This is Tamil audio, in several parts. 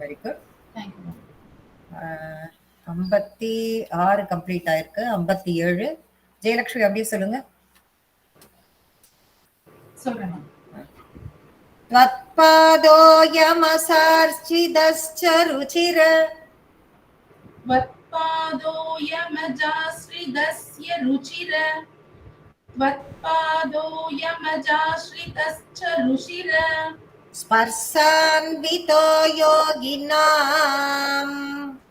Very good. Thank you ma'am. 56 complete ஆயிருக்கு. 57 ஜெயலட்சுமி அப்படியே சொல்லுங்க. சொல்றேன் மேம். त्वत्पादोऽयमसार्चिदश्च रुचिर त्वत्पादोऽयमजाश्रितस्य रुचिर त्वत्पादोऽयमजाश्रितश्च रुचिर स्पर्शान्वितो योगिनाम्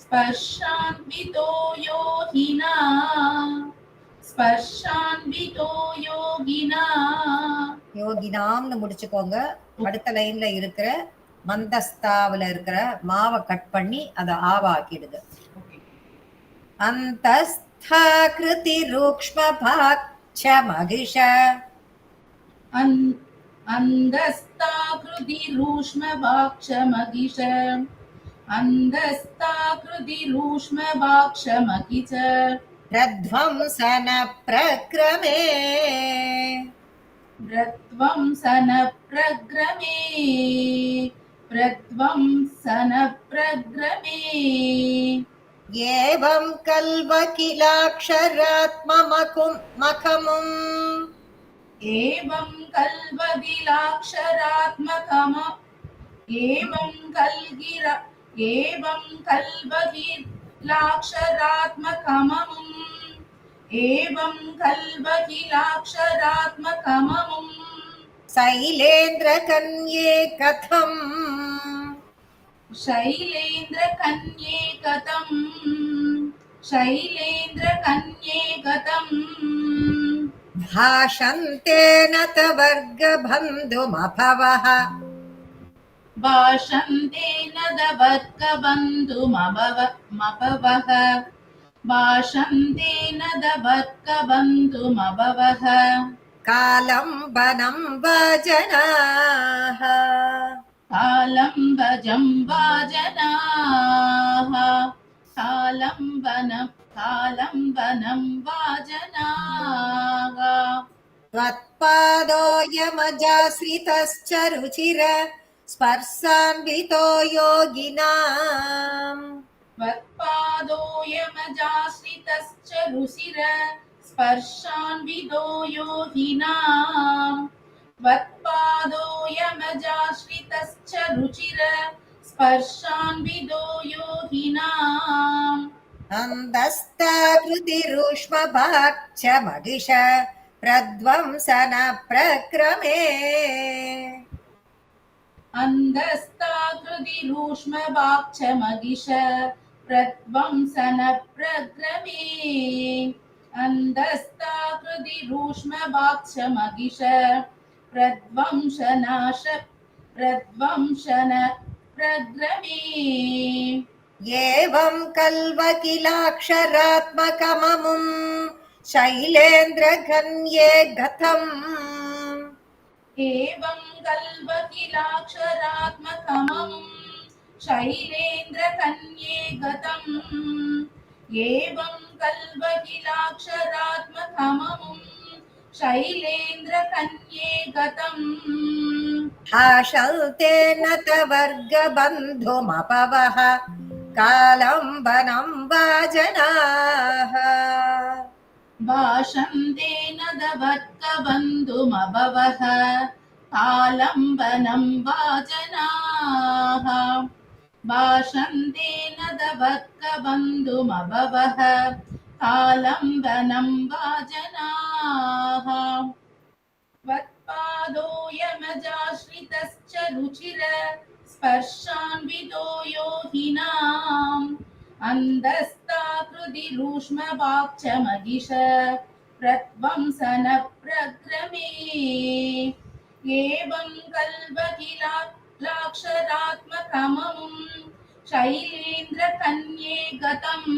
स्पर्शान्वितो योगिना स्पर्शान्वितो योगिना யோகினாம்னு முடிச்சுக்கோங்க. அடுத்த லைன்ல இருக்கிற மந்தஸ்தாவில் இருக்கிற மாவை கட் பண்ணி அதை ஆவாக்கிடுது. அந்தஸ்தாகிருதி ரூக்ஷ்மபாக்ஷ மகிஷ அந்தஸ்தாகிருதி ரூஷ்மபாக்ஷ மகிஷ அந்தஸ்தாகிருதி ரூஷ்மபாக்ஷ மகிஷ பிரத்வம்சன பிரக்ரமே பிரத்வம்சன பிரக்ரமே பிரத்வம்சன பிரக்ரமே ஏவம் கல்வகிலாக்ஷராத்மமகும் மகமும் ஏவம் கல்வகிலாக்ஷராத்மகம ஏவம் கல்வகிலாக்ஷராத்மகமம் ஏவம் கல்வகிலாக்ஷராத்மகமம் சைலேந்திர கன்யே கதம் शैलेन्द्र कन्ये गतम् शैलेन्द्र कन्ये गतम् भाषन्ते न तवर्गबन्धुमभवः भाषन्ते न दवर्गबन्धुमभवः भाषन्ते न दवर्गबन्धुमभवः कालं वनं वजनाः कालं भजं वाजनाः कालं वनं वाजनाः त्वत्पादोऽयमजाश्रितश्च रुचिर स्पर्शान्वितो योगिनाम् त्वत्पादोऽयमजाश्रितश्च रुचिर स्पर्शान्वितो योगिनाम् त्वत्पादोऽयमजाश्रितश्च रुचिर स्पर्शान्वितो योगिनाम् अन्दस्ताकृतिरूष्मभाक्ष मगिष प्रध्वंसन प्रक्रमे अन्दस्ताकृतिरूष्मभाक्ष मगिष प्रध्वंसन प्रक्रमे अन्दस्ताकृतिरूष्मभाक्ष मगिष प्रध्वंसन प्रक्रमे एवं कल्वकिलाक्षरात्मकममुं शैलेन्द्रघन्ये गतम् एवं कल्वकिलाक्षरात्मकममुं शैलेन्द्रकन्ये गतम् एवं कल्वकिलाक्षरात्मकममुं शैलेन्द्रकन्ये गतम् भाषन्ते न तवर्गबन्धुमपवः कालं वनं वाजनाः भाषन्ते न दवर्गबन्धुमभवः कालं वनं वाजनाः भाषन्ते न दवर्गबन्धुमभवः कालं वनं वाजनाः त्वत्पादोऽयमजाश्रितश्च रुचिर स्पर्शान्वितो योगिनाम् अन्दस्ताकृतिरूष्मभाक्ष मगिष प्रध्वंसन प्रक्रमे एवं कल्वकिलाक्षरात्मकममुं शैलेन्द्रकन्ये गतम्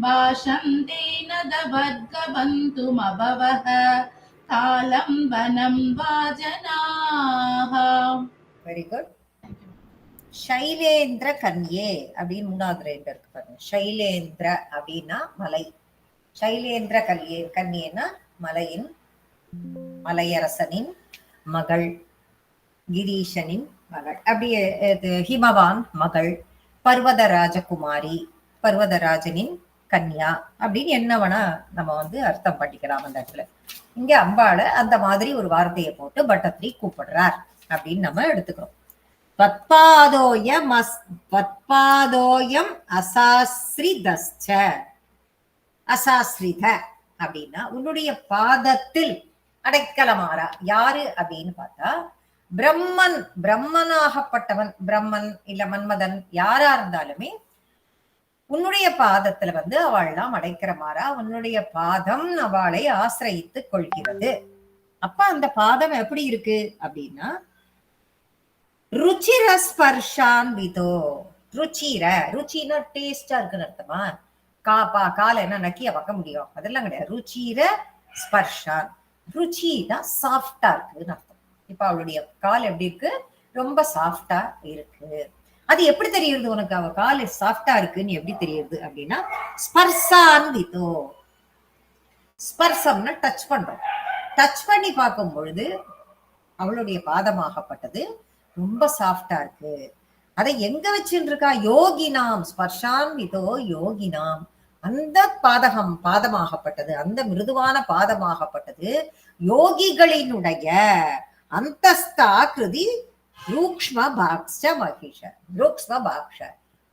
भाषन्ते न दवर्गबन्धुमभवः कालं वनं वाजनाः. Very good. ஷைலேந்திர கன்யே அப்படின்னு மூணாவது ரெண்டு இருக்கு பாருங்க. ஷைலேந்திர அப்படின்னா மலை, ஷைலேந்திர கன்யேனா மலையின் மலையரசனின் மகள், கிரீஷனின் மகள். அப்படியே ஹிமவான் மகள், பர்வதராஜகுமாரி, பர்வதராஜனின் கன்யா அப்படின்னு என்னவனா நம்ம அர்த்தம் பண்ணிக்கலாம் அந்த இடத்துல. இங்க அம்பாளை அந்த மாதிரி ஒரு வார்த்தையை போட்டு பட்டத்திரி கூப்பிடுறார் அப்படின்னு நம்ம எடுத்துக்கிறோம். பத்பாதோயம் அசாஸ்ரிதஸ்ச. அசாஸ்ரித அப்படின்னா உன்னுடைய பாதத்தில் அடைக்கலமாறா. யாரு அப்படின்னு பார்த்தா பிரம்மன், பிரம்மனாகப்பட்டவன், பிரம்மன் இல்ல மன்மதன் யாரா இருந்தாலுமே உன்னுடைய பாதத்துல அவள்லாம் அடைக்கிறமாறா. உன்னுடைய பாதம் அவளை ஆசிரயித்து கொள்கிறது. அப்ப அந்த பாதம் எப்படி இருக்கு அப்படின்னா ருச்சிர ஸ்பர்ஷான்விதோ. ருச்சிர, ருச்சினா டேஸ்டா இருக்குன்னு அர்த்தமா? காலை என்ன நக்கிய பார்க்க முடியும்? அதெல்லாம் கிடையாது. ருச்சிர ஸ்பர்ஷான், ருச்சினா சாஃப்டா இருக்குன்னு அர்த்தம். இப்ப அவளுடைய கால் எப்படி இருக்கு? ரொம்ப சாஃப்டா இருக்கு. அது எப்படி தெரியுது உனக்கு அவ கால் சாஃப்டா இருக்குன்னு எப்படி தெரியுது அப்படின்னா ஸ்பர்சான்விதோ. ஸ்பர்சம்னா டச் பண்றோம். டச் பண்ணி பார்க்கும் பொழுது அவளுடைய பாதமாகப்பட்டது ரொம்ப சாஃப்டா இருக்கு. அதை எங்க வச்சுட்டு இருக்கா? யோகினாம். ஸ்பர்ஷான்விதோ யோகினாம். அந்த பாதமாகப்பட்டது, அந்த மிருதுவான பாதமாகப்பட்டது யோகிகளினுடைய அந்தஸ்தா கிருதி ரூக்ஷ்ம பாக்ஷ மகிஷ. ரூக்ஷ்ம பாக்ஷ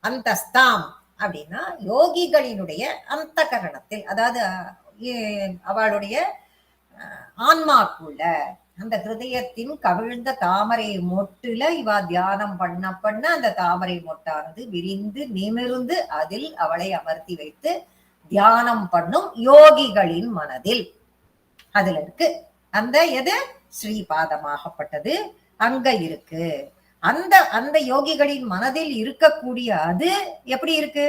அந்தஸ்தாம் அப்படின்னா யோகிகளினுடைய அந்த கரணத்தில், அதாவது அவளுடைய ஆன்மாக்குள்ள அந்த ஹிருதயத்தின் கவிழ்ந்த தாமரை மொட்டுல இவா தியானம் பண்ண அந்த தாமரை மொட்டானது விரிந்து நிமிர்ந்து அதில் அவளை அமர்த்தி வைத்து தியானம் பண்ணும் யோகிகளின் மனதில் அதுல இருக்கு. அந்த எது ஸ்ரீபாதமாகப்பட்டது அங்க இருக்கு. அந்த அந்த யோகிகளின் மனதில் இருக்கக்கூடிய அது எப்படி இருக்கு?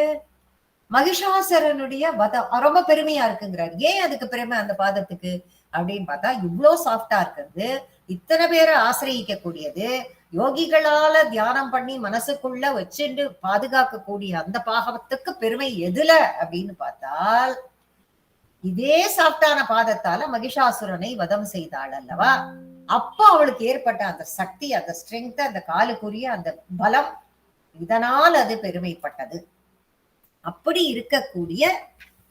மகிஷாசுரனுடைய வதம் ரொம்ப பெருமையா இருக்குங்கிறார். ஏன் அதுக்கு பெருமை அந்த பாதத்துக்கு அப்படின்னு பார்த்தா இவ்வளவு சாஃப்டா இருக்கிறது, இத்தனை பேரை ஆசிரியிக்க கூடியது, யோகிகளால தியானம் பண்ணி மனசுக்குள்ள வச்சுட்டு பாதுகாக்கக்கூடிய அந்த பாகத்துக்கு பெருமை எதுல அப்படின்னு பார்த்தால் இதே சாஃப்டான பாதத்தால மகிஷாசுரனை வதம் செய்தாள் அல்லவா? அப்போ அவளுக்கு ஏற்பட்ட அந்த சக்தி, அந்த ஸ்ட்ரென்த், அந்த காலுக்குரிய அந்த பலம், இதனால் அது பெருமைப்பட்டது. அப்படி இருக்கக்கூடிய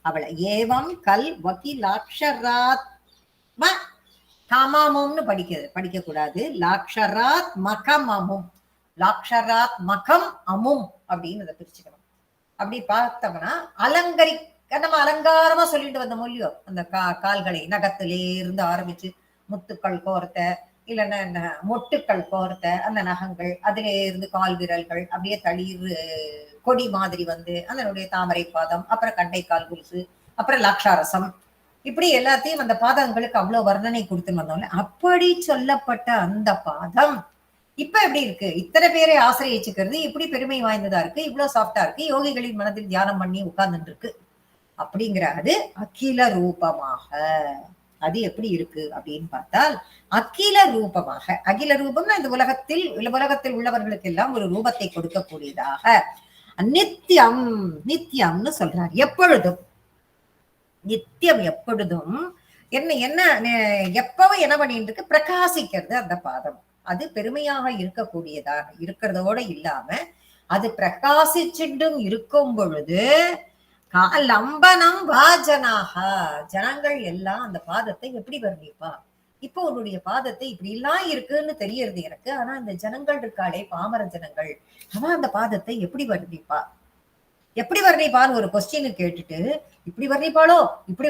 அவளை ஏவம் கல் வகிலாட்சராத் காமாமும்னு படிக்க கூடாது. லாக்ஷராத் மகம் அமும். லாக்ஷராத் மகம் அமும் அப்படின்னு அதை பிரிச்சுக்கணும். அப்படி பார்த்தோம்னா நம்ம அலங்காரமா சொல்லிட்டு வந்த மொழியோ அந்த கால்களை நகத்திலே இருந்து ஆரம்பிச்சு முத்துக்கள் கோர்த்த இல்லைன்னா மொட்டுக்கள் கோர்த்த அந்த நகங்கள், அதிலே இருந்து கால் விரல்கள் அப்படியே தளிர் கொடி மாதிரி அதனுடைய தாமரை பாதம், அப்புறம் கண்டை கால் குலுசு, அப்புறம் லாக்ஷாரசம், இப்படி எல்லாத்தையும் அந்த பாதங்களுக்கு அவ்வளவு வர்ணனை கொடுத்துன்னு வந்தோம்ல. அப்படி சொல்லப்பட்ட அந்த பாதம் இப்ப எப்படி இருக்கு? இத்தனை பேரை ஆசிரியச்சுக்கிறது இப்படி பெருமை வாய்ந்ததா இருக்கு, இவ்வளவு சாஃப்டா இருக்கு, யோகிகளின் மனதில் தியானம் பண்ணி உட்கார்ந்துட்டு இருக்கு அப்படிங்கிற அது அகில ரூபமாக. அது எப்படி இருக்கு அப்படின்னு பார்த்தால் அகில ரூபமாக. அகில ரூபம்னா இந்த உலகத்தில் உள்ளவர்களுக்கு எல்லாம் ஒரு ரூபத்தை கொடுக்கக்கூடியதாக. நித்தியம், நித்தியம்னு சொல்றார். எப்பொழுதும், நித்தியம் எப்பொழுதும் எப்பவும் என்ன பண்ணிட்டு இருக்கு? பிரகாசிக்கிறது அந்த பாதம். அது பெருமையாக இருக்கக்கூடியதாக இருக்கிறதோட இல்லாம அது பிரகாசிச்சுட்டும் இருக்கும் பொழுது லம்பனம் வாஜனாக, ஜனங்கள் எல்லாம் அந்த பாதத்தை எப்படி வர்ணிப்பா? இப்போ உன்னுடைய பாதத்தை இப்படி எல்லாம் இருக்குன்னு தெரியறது எனக்கு. ஆனா இந்த ஜனங்கள் இருக்காளே, பாமர ஜனங்கள், அவன் அந்த பாதத்தை எப்படி வர்ணிப்பா? எப்படி வர்ணிப்பான்னு ஒரு கொஸ்டின் கேட்டுட்டு இப்படி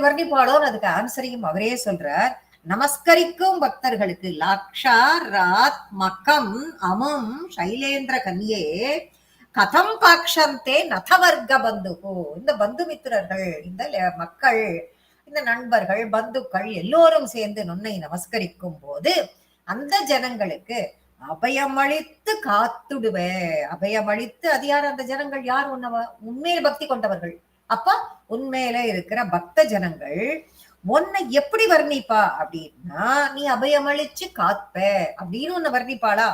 வர்ணிப்பாளோன்னு அதுக்கு ஆன்சரையும் அவரே சொல்றார். நமஸ்கரிக்கும் பக்தர்களுக்கு லாக்ஷா ராத் மகம் அமும் சைலேந்திர கன்யே கதம் பாக்ஷந்தே நதவர்க்க பந்துகு. இந்த பந்து மித்திரர்கள், இந்த மக்கள், இந்த நண்பர்கள், பந்துக்கள் எல்லோரும் சேர்ந்து நுன்னை நமஸ்கரிக்கும் போது அந்த ஜனங்களுக்கு அபயமளித்து காத்துடுவே. அபயமளித்து, அது யார்? அந்த ஜனங்கள் யார்? உண்மையில பக்தி கொண்டவர்கள். அப்ப உண்மையில இருக்கிற பக்த ஜனங்கள் உன்னை எப்படி வர்ணிப்பா அப்படின்னா, நீ அபயமளிச்சு காப்ப அப்படின்னு உன்னை வர்ணிப்பாளா?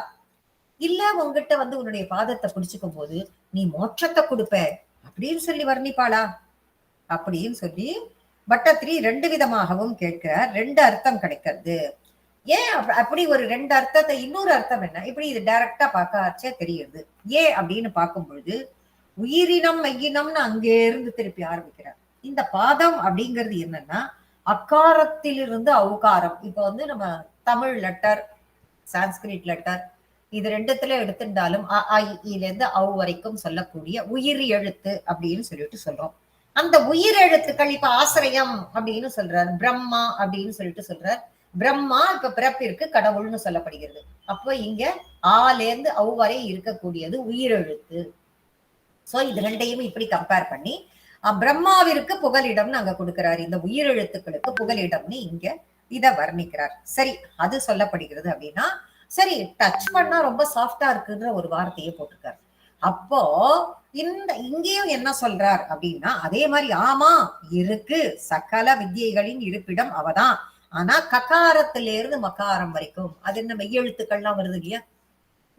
இல்ல உங்ககிட்ட உன்னுடைய பாதத்தை பிடிச்சுக்கும் போது நீ மோட்சத்தை கொடுப்ப அப்படின்னு சொல்லி வர்ணிப்பாளா அப்படின்னு சொல்லி பட்டத்திரி ரெண்டு விதமாகவும் கேட்கிறார். ரெண்டு அர்த்தம் கிடைக்கிறது. ஏன் அப்படி ஒரு ரெண்டு அர்த்தத்தை, இன்னொரு அர்த்தம் என்ன, இப்படி இது டைரக்டா பார்க்கச்சே தெரியுது. ஏன் அப்படின்னு பார்க்கும் பொழுது உயிரினம் மெய்யினம்னு அங்கே இருந்து திருப்பி ஆரம்பிக்கிறார். இந்த பாதம் அப்படிங்கிறது என்னன்னா அக்காரத்திலிருந்து ஔகாரம். இப்ப வந்து நம்ம தமிழ் லெட்டர், சான்ஸ்கிரிட் லெட்டர், இது ரெண்டுத்துல எடுத்துட்டாலும் இருந்து அவ் வரைக்கும் சொல்லக்கூடிய உயிர் எழுத்து அப்படின்னு சொல்லிட்டு சொல்றோம். அந்த உயிர் எழுத்துக்கள் இப்ப ஆசிரியம் அப்படின்னு சொல்றார், பிரம்மா அப்படின்னு சொல்லிட்டு சொல்றார். பிரம்மா இப்ப பிறப்பிற்கு கடவுள்னு சொல்லப்படுகிறது. அப்போ இங்க ஆலேந்து அவ் வரை இருக்கக்கூடியது உயிரெழுத்து. சோ இது ரெண்டையும் இப்படி கம்பேர் பண்ணி பிரம்மாவிற்கு புகலிடம்னு அங்க கொடுக்கிறார், இந்த உயிரெழுத்துக்களுக்கு புகலிடம்னு இங்க இத வர்ணிக்கிறார். சரி, அது சொல்லப்படுகிறது அப்படின்னா சரி, டச் பண்ணா ரொம்ப சாஃப்டா இருக்குன்ற ஒரு வார்த்தையை போட்டிருக்காரு. அப்போ இந்த இங்கேயும் என்ன சொல்றார் அப்படின்னா அதே மாதிரி ஆமா இருக்கு, சகல வித்தியைகளின் இருப்பிடம் அவதான். ஆனா ககாரத்தில இருந்து மகாரம் வரைக்கும் அது என்ன மெய்யெழுத்துக்கள்லாம் வருது இல்லையா,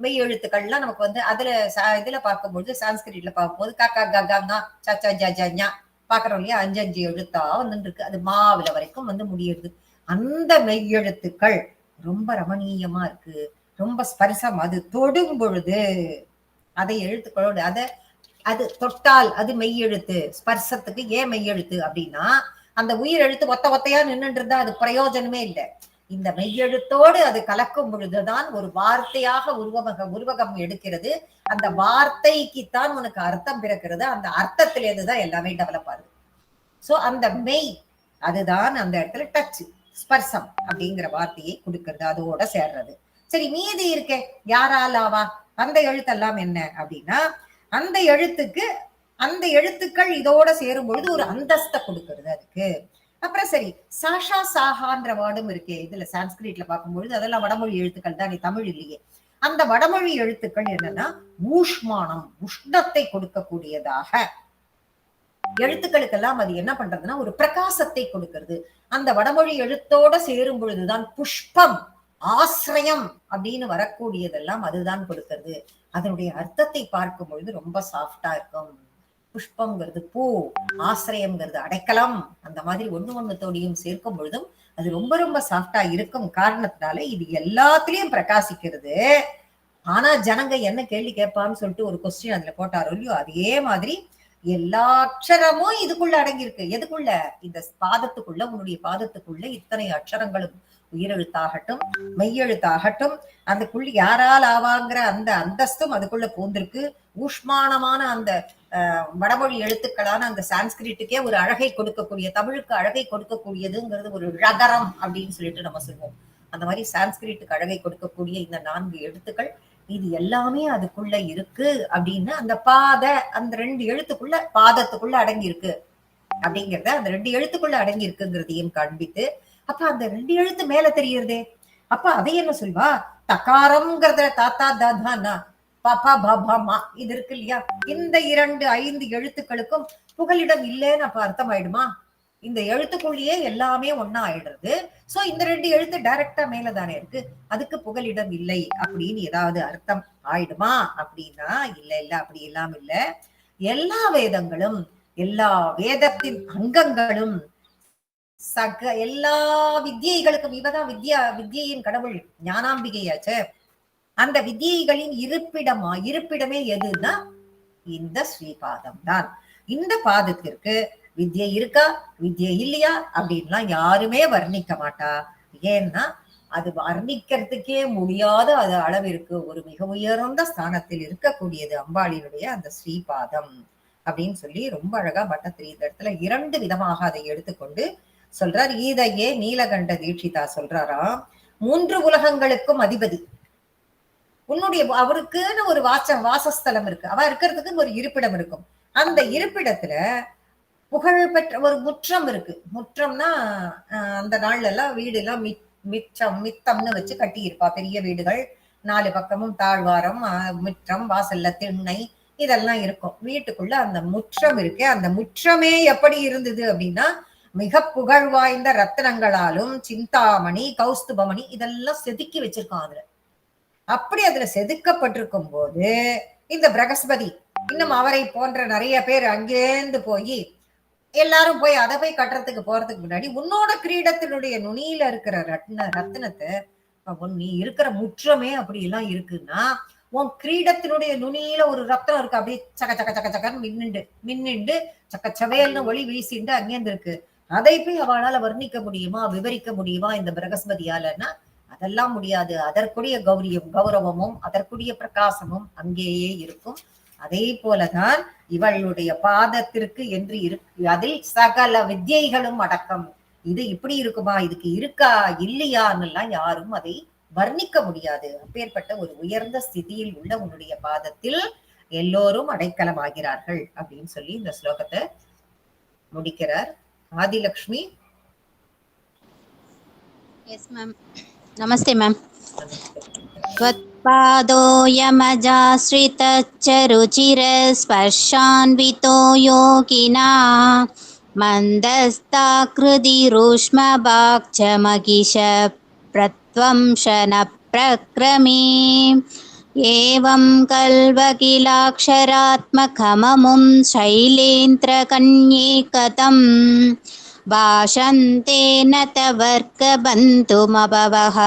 மெய்யெழுத்துக்கள்லாம் நமக்கு வந்து அதுல இதுல பார்க்கும்போது சான்ஸ்கிரிட்ல பார்க்கும்போது கக்கா ககா சச்சா ஜஜா பாக்குறோம் இல்லையா, 5 எழுத்தா வந்து இருக்கு, அது மாவில வரைக்கும் வந்து முடியுது. அந்த மெய்யெழுத்துக்கள் ரொம்ப ரமணீயமா இருக்கு, ரொம்ப ஸ்பர்சம். அது தொடும் பொழுது அதை எழுத்துக்களோடு அது தொட்டால் அது மெய்யெழுத்து. ஸ்பர்சத்துக்கு ஏன் மெய்யெழுத்து அப்படின்னா அந்த உயிர் எழுத்து ஒத்தையா நின்றுட்டு இருந்தா அது பிரயோஜனமே இல்லை. இந்த மெய்யெழுத்தோடு அது கலக்கும் பொழுதுதான் ஒரு வார்த்தையாக உருவகம் எடுக்கிறது. அந்த வார்த்தைக்குத்தான் உனக்கு அர்த்தம் பிறக்கிறது. அந்த அர்த்தத்திலேருந்துதான் எல்லாமே டெவலப் ஆகுது. சோ அந்த மெய் அதுதான் அந்த இடத்துல டச், ஸ்பர்சம் அப்படிங்கிற வார்த்தையை கொடுக்கிறது, அதோட சேர்றது. சரி, மீதி இருக்கே யாராலாவா, அந்த எழுத்தெல்லாம் என்ன அப்படின்னா அந்த எழுத்துக்கு அந்த எழுத்துக்கள் இதோட சேரும் பொழுது ஒரு அந்தஸ்தை கொடுக்கிறது அதுக்கு. அப்புறம் சரி, சாஷா சாஹான்ற வேர்டும் இருக்கே இதுல சான்ஸ்கிரிட்ல பார்க்கும்பொழுது அதெல்லாம் வடமொழி எழுத்துக்கள் தான், தமிழ் இல்லையே. அந்த வடமொழி எழுத்துக்கள் என்னன்னா ஊஷ்மானம், உஷ்ணத்தை கொடுக்கக்கூடியதாக எழுத்துக்களுக்கெல்லாம் அது என்ன பண்றதுன்னா ஒரு பிரகாசத்தை கொடுக்கிறது. அந்த வடமொழி எழுத்தோட சேரும் பொழுதுதான் புஷ்பம், ஆசிரியம் அப்படின்னு வரக்கூடியதெல்லாம் அதுதான் கொடுக்கிறது. அதனுடைய அர்த்தத்தை பார்க்கும் பொழுது ரொம்ப சாஃப்டா இருக்கும். புஷ்பம்ங்கிறது பூ, ஆசிரியம்ங்கிறது அடைக்கலம். அந்த மாதிரி ஒண்ணுத்தோடையும் சேர்க்கும் பொழுதும் அது ரொம்ப ரொம்ப சாஃப்டா இருக்கும் காரணத்தினால இது எல்லாத்திலையும் பிரகாசிக்கிறது. ஆனா ஜனங்க என்ன கேள்வி கேட்பான்னு சொல்லிட்டு ஒரு கொஸ்டின் அதுல போட்டாரோ இல்லையோ, அதே மாதிரி எல்லா அக்ஷரமும் இதுக்குள்ள அடங்கியிருக்கு. எதுக்குள்ள? இந்த பாதத்துக்குள்ள, உன்னுடைய பாதத்துக்குள்ள இத்தனை அக்ஷரங்களும் உயிரெழுத்தாகட்டும் மெய்யெழுத்தாகட்டும் அதுக்குள்ள யாரால் ஆவாங்கிற அந்த அந்தஸ்தும் அதுக்குள்ள பூந்திருக்கு. ஊஷ்மானமான அந்த வடமொழி எழுத்துக்களான அந்த சான்ஸ்கிரிட்டுக்கே ஒரு அழகை கொடுக்கக்கூடிய, தமிழுக்கு அழகை கொடுக்கக்கூடியதுங்கிறது ஒரு ழகரம் அப்படின்னு சொல்லிட்டு நம்ம சொல்லுவோம். அந்த மாதிரி சான்ஸ்கிரிட்டுக்கு அழகை கொடுக்கக்கூடிய இந்த 4 எழுத்துக்கள் இது எல்லாமே அதுக்குள்ள இருக்கு அப்படின்னு அந்த அந்த 2 எழுத்துக்குள்ள பாதத்துக்குள்ள அடங்கி இருக்கு அப்படிங்கிறத அந்த 2 எழுத்துக்குள்ள அடங்கி இருக்குங்கிறதையும் காண்பித்து, அப்ப அந்த 2 எழுத்து மேல தெரியுறதே, அப்ப அதை என்ன சொல்வா, தகாரம்ங்கிறத தாத்தா தாதானா பாப்பா பாபா மா இது இருக்கு இல்லையா, இந்த 5 எழுத்துக்களுக்கும் புகலிடம் இல்லைன்னு அப்ப அர்த்தம் ஆயிடுமா? இந்த எழுத்துக்குள்ளேயே எல்லாமே ஒன்னா ஆயிடுறது. சோ இந்த 2 எழுத்து டைரக்டா மேலதானே இருக்கு, அதுக்கு புகலிடம் இல்லை அப்படின்னு ஏதாவது அர்த்தம் ஆயிடுமா அப்படின்னா இல்ல, அப்படி எல்லாம் இல்ல. எல்லா வேதங்களும், எல்லா வேதத்தின் அங்கங்களும், எல்லா வித்தியைகளுக்கும் இவதான் வித்யின் கடவுள், ஞானாம்பிகையாச்ச. அந்த வித்தியைகளின் இருப்பிடமே எதுன்னா இந்த ஸ்ரீபாதம் தான். இந்த பாதத்திற்கு வித்யை இருக்கா வித்யை இல்லையா அப்படின்லாம் யாருமே வர்ணிக்க மாட்டா. ஏன்னா அது வர்ணிக்கிறதுக்கே முடியாத அது அளவிற்கு ஒரு மிக உயர்ந்த ஸ்தானத்தில் இருக்கக்கூடியது அம்பாளினுடைய அந்த ஸ்ரீபாதம் அப்படின்னு சொல்லி ரொம்ப அழகா பட்டத்திரி இந்த இடத்துல 2 விதமாக அதை எடுத்துக்கொண்டு சொல்றார். இதையே நீலகண்ட தீட்சிதா சொல்றாராம், 3 உலகங்களுக்கும் அதிபதி உன்னுடைய அவருக்குன்னு ஒரு வாசஸ்தலம் இருக்கு, அவ இருக்கிறதுக்கு ஒரு இருப்பிடம் இருக்கும். அந்த இருப்பிடத்துல புகழ்பெற்ற ஒரு முற்றம் இருக்கு. முற்றம்னா அந்த நாள்ல எல்லாம் வீடு எல்லாம் மித்தம்னு வச்சு கட்டி இருப்பா, பெரிய வீடுகள், 4 பக்கமும் தாழ்வாரம், முற்றம், வாசல்ல திண்ணை இதெல்லாம் இருக்கும். வீட்டுக்குள்ள அந்த முற்றம் இருக்கு. அந்த முற்றமே எப்படி இருந்தது அப்படின்னா மிக புகழ் வாய்ந்த ரத்தினங்களாலும் சிந்தாமணி, கௌஸ்துபமணி இதெல்லாம் செதுக்கி வச்சிருக்கான் அதுல. அப்படி அதுல செதுக்கப்பட்டிருக்கும் போது இந்த பிரகஸ்பதி இன்னும் அவரை போன்ற நிறைய பேர் அங்கேந்து போய் எல்லாரும் போய் அதை போய் கட்டுறதுக்கு போறதுக்கு முன்னாடி உன்னோட கிரீடத்தினுடைய நுனியில இருக்கிற ரத்தினத்தை நீ இருக்கிற முற்றமே அப்படி எல்லாம் இருக்குன்னா உன் கிரீடத்தினுடைய நுனியில ஒரு ரத்தம் இருக்கு, அப்படியே சக்க சக்க சக்க சக்கன்னு மின்னிண்டு சக்கச்சவையல்னு ஒளி வீசிண்டு அங்கேருந்து இருக்கு. அதை போய் அவளால வர்ணிக்க முடியுமா, விவரிக்க முடியுமா இந்த பிரகஸ்பதியாலன்னா அதெல்லாம் முடியாது. அதற்குரிய கௌரவமும் அதற்குரிய பிரகாசமும் அங்கேயே இருக்கும். அதே போலதான் இவளுடைய பாதத்திற்கு என்று இருக்கு, அதில் சகல வித்யைகளும் அடக்கம். இது இப்படி இருக்குமா, இதுக்கு இருக்கா இல்லையான்னுலாம் யாரும் அதை வர்ணிக்க முடியாது. அப்பேற்பட்ட ஒரு உயர்ந்த ஸ்திதியில் உள்ள உன்னுடைய பாதத்தில் எல்லோரும் அடைக்கலமாகிறார்கள் அப்படின்னு சொல்லி இந்த ஸ்லோகத்தை முடிக்கிறார். ஆதிலக்ஷ்மி. Yes ma'am. நமஸ்தே மேம். त्वत्पादोऽयमजाश्रितच्चरुचिरस्पर्शान्वितो योगिना मन्दस्ताकृतिरूष्मवाक्चमगिशप्रत्वंशनप्रक्रमे एवं कल्वकिलाक्षरात्मकममुं शैलेन्द्रकन्ये कथम् भाषन्तेन तवर्कबन्धुमभवः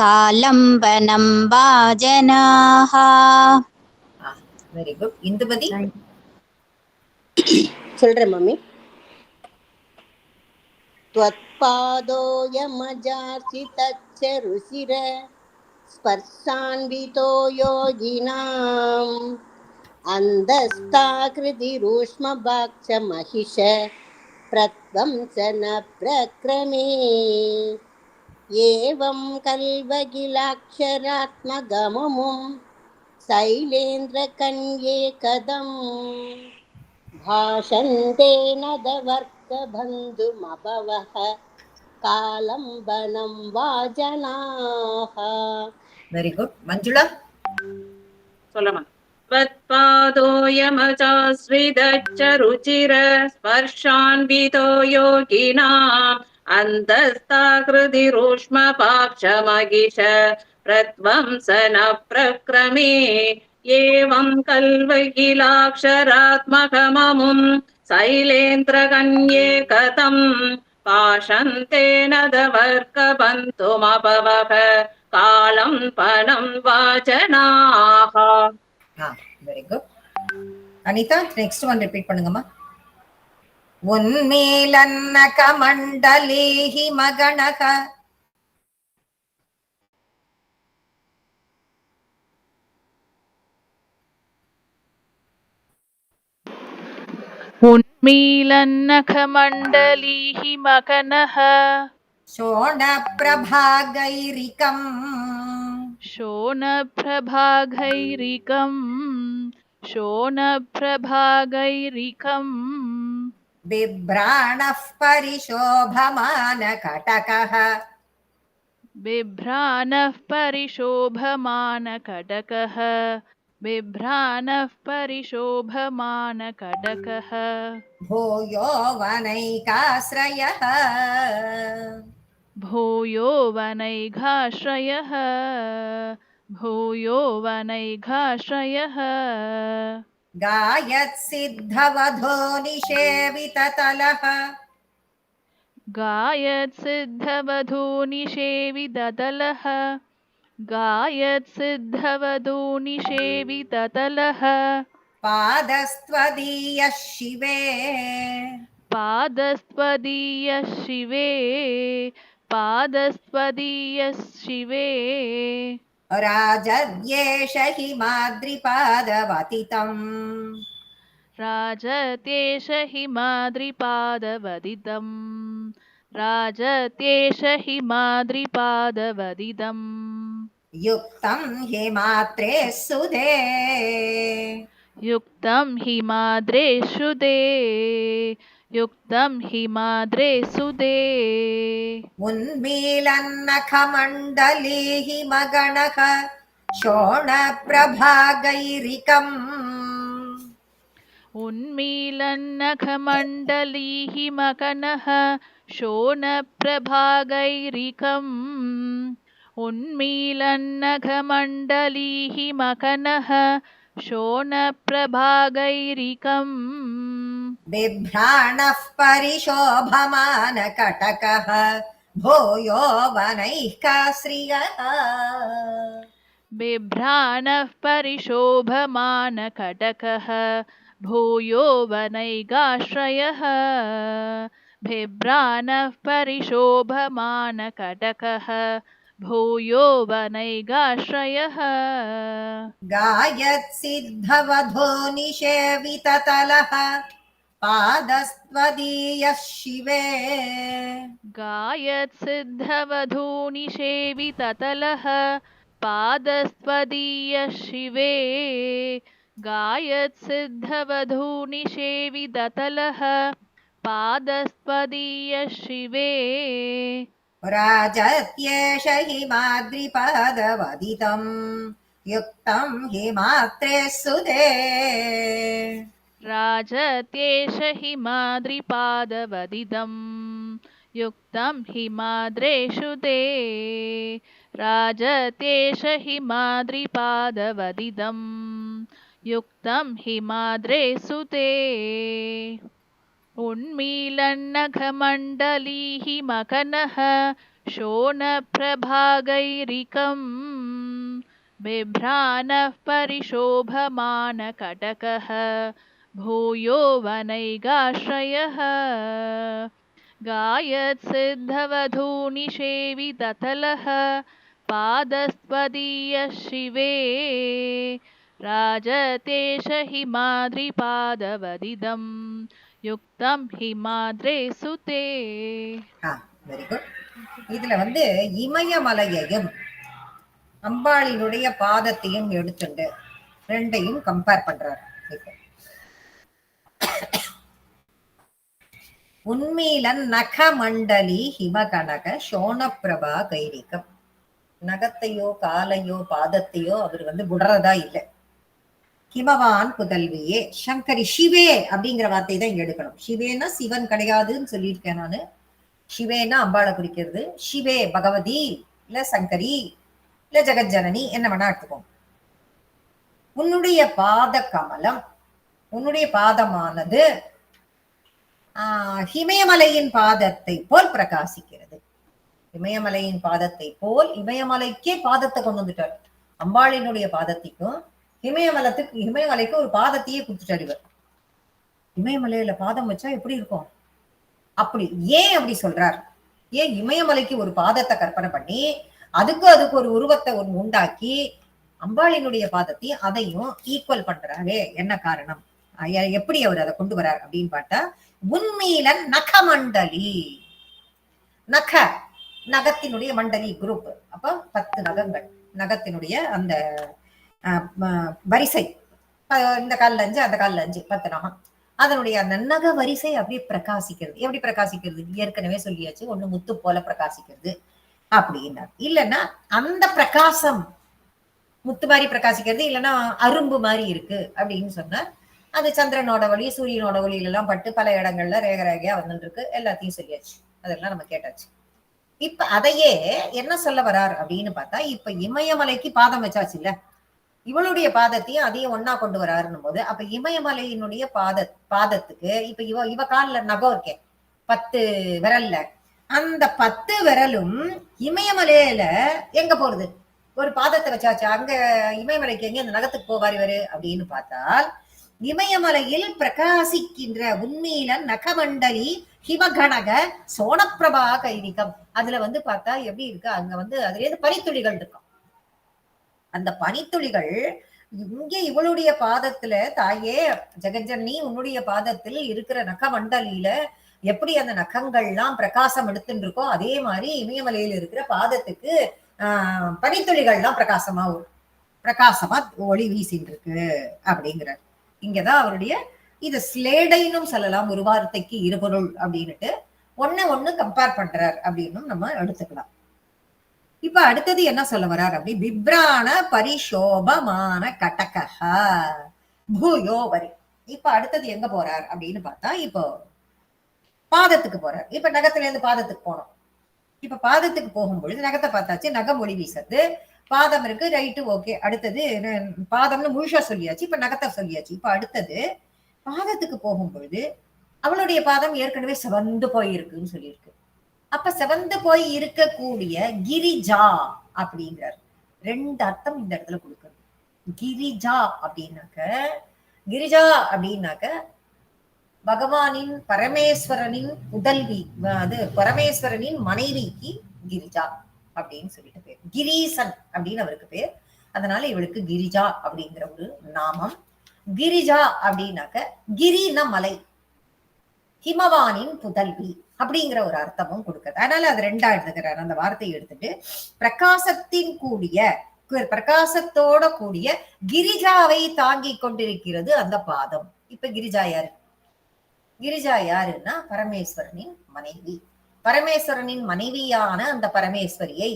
कालम्बनं वा जनाः. Very good. இந்துமதி சொல்றேன் மம்மி. त्वत्पादोऽयमजार्चितच्च रुचिर स्पर्शान्वितो योगिनाम् अन्धस्ताकृतिरूष्मभाक्षमहिष प्रध्वंसन प्रक्रमे एवं कल्वगिलाक्षरात्मगममुं शैलेन्द्रकन्ये कदम् भाषन्ते नदवर्कबन्धुमभवः कालम्बनं वा जनाः. Very good. மஞ்சுளா சொல்லமா. त्वत्पादोऽयमजाश्रितच्च रुचिर स्पर्शान्वितो योगिनाम् अन्तस्ताकृतिरूष्मपाक्षमगिश प्रध्वंसन प्रक्रमे एवं कल्वकिलाक्षरात्मकममुं शैलेन्द्रकन्ये कथम् पाषन्ते नदवर्कबन्धुमभवः कालं पनं वाचनाः. Very good. Anitha next one repeat பண்ணுங்கம்மா. உன்மேலன்னக மண்டலேஹி மகணக उन्मीलन्नखमण्डलीः मकनः शोणप्रभागैरिकम् शोणप्रभागैरिकम् बिभ्राणः परिशोभमानकटकः बिभ्राणः परिशोभमानकटकः बिभ्राणः परिशोभमानकटकः भूयो वनैकाश्रयः भूयो वनैघाश्रयः भूयो वनैघाश्रयः गायत्सिद्धवधो निषेविततलः गायत्सिद्धवधूनिषेविततलः गायत्सिद्धवधूनिषेविततलः पादस्त्वदीयः शिवे पादस्त्वदीयः शिवे पादस्त्वदीयः शिवे राजद्येष हिमाद्रिपादवतितम् राजतेश हिमाद्रिपादवदितम् राजतेश हिमाद्रिपादवदितम् युक्तं हिमात्रे सुदे युक्तं हिमाद्रे सुदे युक्तं हिमाद्रे सुदे उन्मीलन्नखमण्डलीः मगणः शोणप्रभागैरिकम् उन्मीलन्नखमण्डलीः मकनः शोणप्रभागैरिकम् उन्मीलन्नखमण्डलीः मकनः शोणप्रभागैरिकम् बिभ्राणः परिशोभमानकटकः भूयो वनैः काश्रियः बिभ्राणः परिशोभमानकटकः भूयो वनैगाश्रयः बिभ्राणः परिशोभमानकटकः भूयो वनैगाश्रयः गायत्सिद्धवधो निषेविततलः पादस्त्वदीयः शिवे गायत्सिद्धवधूनिषेविततलः पादस्त्वदीयः शिवे गायत्सिद्धवधूनिषेविततलः पादस्त्वदीयः शिवे राजत्येष हिमाद्रिपादवदितं युक्तं हिमात्रे सुदे राजत्येष हिमाद्रिपादवदिदं युक्तं हिमाद्रेषु ते राजत्येष हिमाद्रिपादवदिदं युक्तं हिमाद्रेषु ते उन्मीलन्नखमण्डलीः मकनः शोणप्रभागैरिकं बिभ्राणः परिशोभमानकटकः भूयो वनैगाश्रयः गायत्सिद्धवधूनिषेविततलः पादस्त्वदीयः शिवे राजतेश हिमाद्रिपादवदिदं युक्तं हिमाद्रे सुते. Very good. இதுல இமயமலையையும் அம்பாளினுடைய பாதத்தையும் எடுத்துட்டு ரெண்டையும் கம்பேர் பண்றாரு. உன்மீலன் நகமண்டலி ஹிமகனக சோணப்பிரபா கைரிகம். நகத்தையோ காலையோ பாதத்தையோ அவர் புடறதா இல்லை. ஹிமவான் புதல்வியே சங்கரி சிவே அப்படிங்கிற வார்த்தை தான் இங்க எடுக்கணும். சிவேனா சிவன் கிடையாதுன்னு சொல்லியிருக்கேன் நானு. சிவேனா அம்பாளை குறிக்கிறது. சிவே பகவதி இல்ல சங்கரி இல்ல ஜெகஜனனி என்ன வேணா எடுத்துக்கோம். உன்னுடைய பாத கமலம், உன்னுடைய பாதமானது இமயமலையின் பாதத்தை போல் பிரகாசிக்கிறது. இமயமலையின் பாதத்தை போல், இமயமலைக்கே பாதத்தை கொண்டு வந்துட்டார். அம்பாளினுடைய பாதத்திற்கும் இமயமலைக்கு ஒரு பாதத்தையே கொடுத்துட்டார் இவர். இமயமலையில பாதம் வச்சா எப்படி இருக்கும்? அப்படி ஏன் அப்படி சொல்றார்? ஏன் இமயமலைக்கு ஒரு பாதத்தை கற்பனை பண்ணி அதுக்கு ஒரு உருவத்தை உண்டாக்கி அம்பாளினுடைய பாதத்தையும் அதையும் ஈக்குவல் பண்றாரு? என்ன காரணம்? எப்படி அவர் அதை கொண்டு வர்றார் அப்படின்னு பார்த்தா, உன்மீலன் நகமண்டலி. நகத்தினுடைய மண்டலி குரூப். அப்ப 10 நகங்கள், நகத்தினுடைய அந்த வரிசை. இந்த கால்ல 5 அந்த கால்ல 5 10 நகம். அதனுடைய அந்த நக வரிசை அப்படியே பிரகாசிக்கிறது. எப்படி பிரகாசிக்கிறது? ஏற்கனவே சொல்லியாச்சு. ஒண்ணு முத்து போல பிரகாசிக்கிறது அப்படின்னா, இல்லைன்னா அந்த பிரகாசம் முத்து மாதிரி பிரகாசிக்கிறது, இல்லைன்னா அரும்பு மாதிரி இருக்கு அப்படின்னு சொன்னா அது சந்திரனோட ஒளி சூரியனோட ஒளியில எல்லாம் பட்டு பல இடங்கள்ல ரேக ரேகையா வந்துட்டு இருக்கு. எல்லாத்தையும் சொல்லியாச்சு, அதெல்லாம் நம்ம கேட்டாச்சு. இப்ப அதையே என்ன சொல்ல வரார் அப்படின்னு பார்த்தா, இப்ப இமயமலைக்கு பாதம் வச்சாச்சு இல்ல, இவளுடைய பாதத்தையும் அதையும் ஒன்னா கொண்டு வராருன்னும் போது, அப்ப இமயமலையினுடைய பாதத்துக்கு இப்ப இவ கால்ல நகம் இருக்கேன் 10 விரல்ல, அந்த 10 விரலும் இமயமலையில எங்க போறது? ஒரு பாதத்தை வச்சாச்சு, அங்க இமயமலைக்கு எங்க அந்த நகத்துக்கு போவார் இவரு அப்படின்னு பார்த்தால், இமயமலையில் பிரகாசிக்கின்ற உன்மீலன் நகமண்டலி ஹிமகணக சோணப்பிரபா கைரிகம். அதுல பார்த்தா எப்படி இருக்கு? அங்க அதுல இருந்து பனித்துளிகள் இருக்கும். அந்த பனித்துளிகள் இங்கே இவளுடைய பாதத்துல, தாயே ஜெகஜனனி உன்னுடைய பாதத்தில் இருக்கிற நகமண்டலியில எப்படி அந்த நகங்கள்லாம் பிரகாசம் எடுத்துட்டு இருக்கோ, அதே மாதிரி இமயமலையில் இருக்கிற பாதத்துக்கு பனித்துளிகள்லாம் பிரகாசமா ஒளி வீசிட்டு இருக்கு அப்படிங்கிறார். இங்கதான் அவருடைய இது ஸ்லேடைன்னு சொல்லலாம், ஒரு வார்த்தைக்கு இருபொருள் அப்படின்னுட்டு ஒண்ணு கம்பேர் பண்றார் அப்படின்னு நம்ம எடுத்துக்கலாம். இப்ப அடுத்தது என்ன சொல்ல வர்றார் அப்படி, விப்ராண பரிசோபமான கடகஹா பூயோ வரி. இப்ப அடுத்தது எங்க போறார் அப்படின்னு பார்த்தா, இப்போ பாதத்துக்கு போறார். இப்ப நகத்துல இருந்து பாதத்துக்கு போனோம். இப்ப பாதத்துக்கு போகும்பொழுது நகத்தை பார்த்தாச்சு, நகம் ஒளி வீசது, பாதம் இருக்கு, ரைட்டு, ஓகே. அடுத்தது பாதம்னு முழுசா சொல்லியாச்சு, இப்ப நகத்தை சொல்லியாச்சு. இப்ப அடுத்தது பாதத்துக்கு போகும்பொழுது அவளுடைய பாதம் ஏற்கனவே சிவந்து போயிருக்குன்னு சொல்லியிருக்கு. அப்ப சிவந்து போய் இருக்கக்கூடிய கிரிஜா அப்படிங்கிறார். 2 அர்த்தம் இந்த இடத்துல கொடுக்குறது. கிரிஜா அப்படின்னாக்க பகவானின் பரமேஸ்வரனின் புதல்வி, அது பரமேஸ்வரனின் மனைவிக்கு கிரிஜா அப்படின்னு சொல்லிட்டு பேர். கிரீசன் அப்படின்னு அவருக்கு பேர். அதனால இவளுக்கு கிரிஜா அப்படிங்கிற ஒரு நாமம். கிரிஜா அப்படின்னாக்க கிரின மலை, ஹிமவானின் புதல்வி அப்படிங்கிற ஒரு அர்த்தமும் கொடுக்குறது. அதனால அது 2ஆ எடுத்துக்கிறார். அந்த வார்த்தையை எடுத்துட்டு பிரகாசத்தோட கூடிய கிரிஜாவை தாங்கி கொண்டிருக்கிறது அந்த பாதம். இப்ப கிரிஜா யாருன்னா பரமேஸ்வரனின் மனைவி. பரமேஸ்வரனின் மனைவியான அந்த பரமேஸ்வரியை,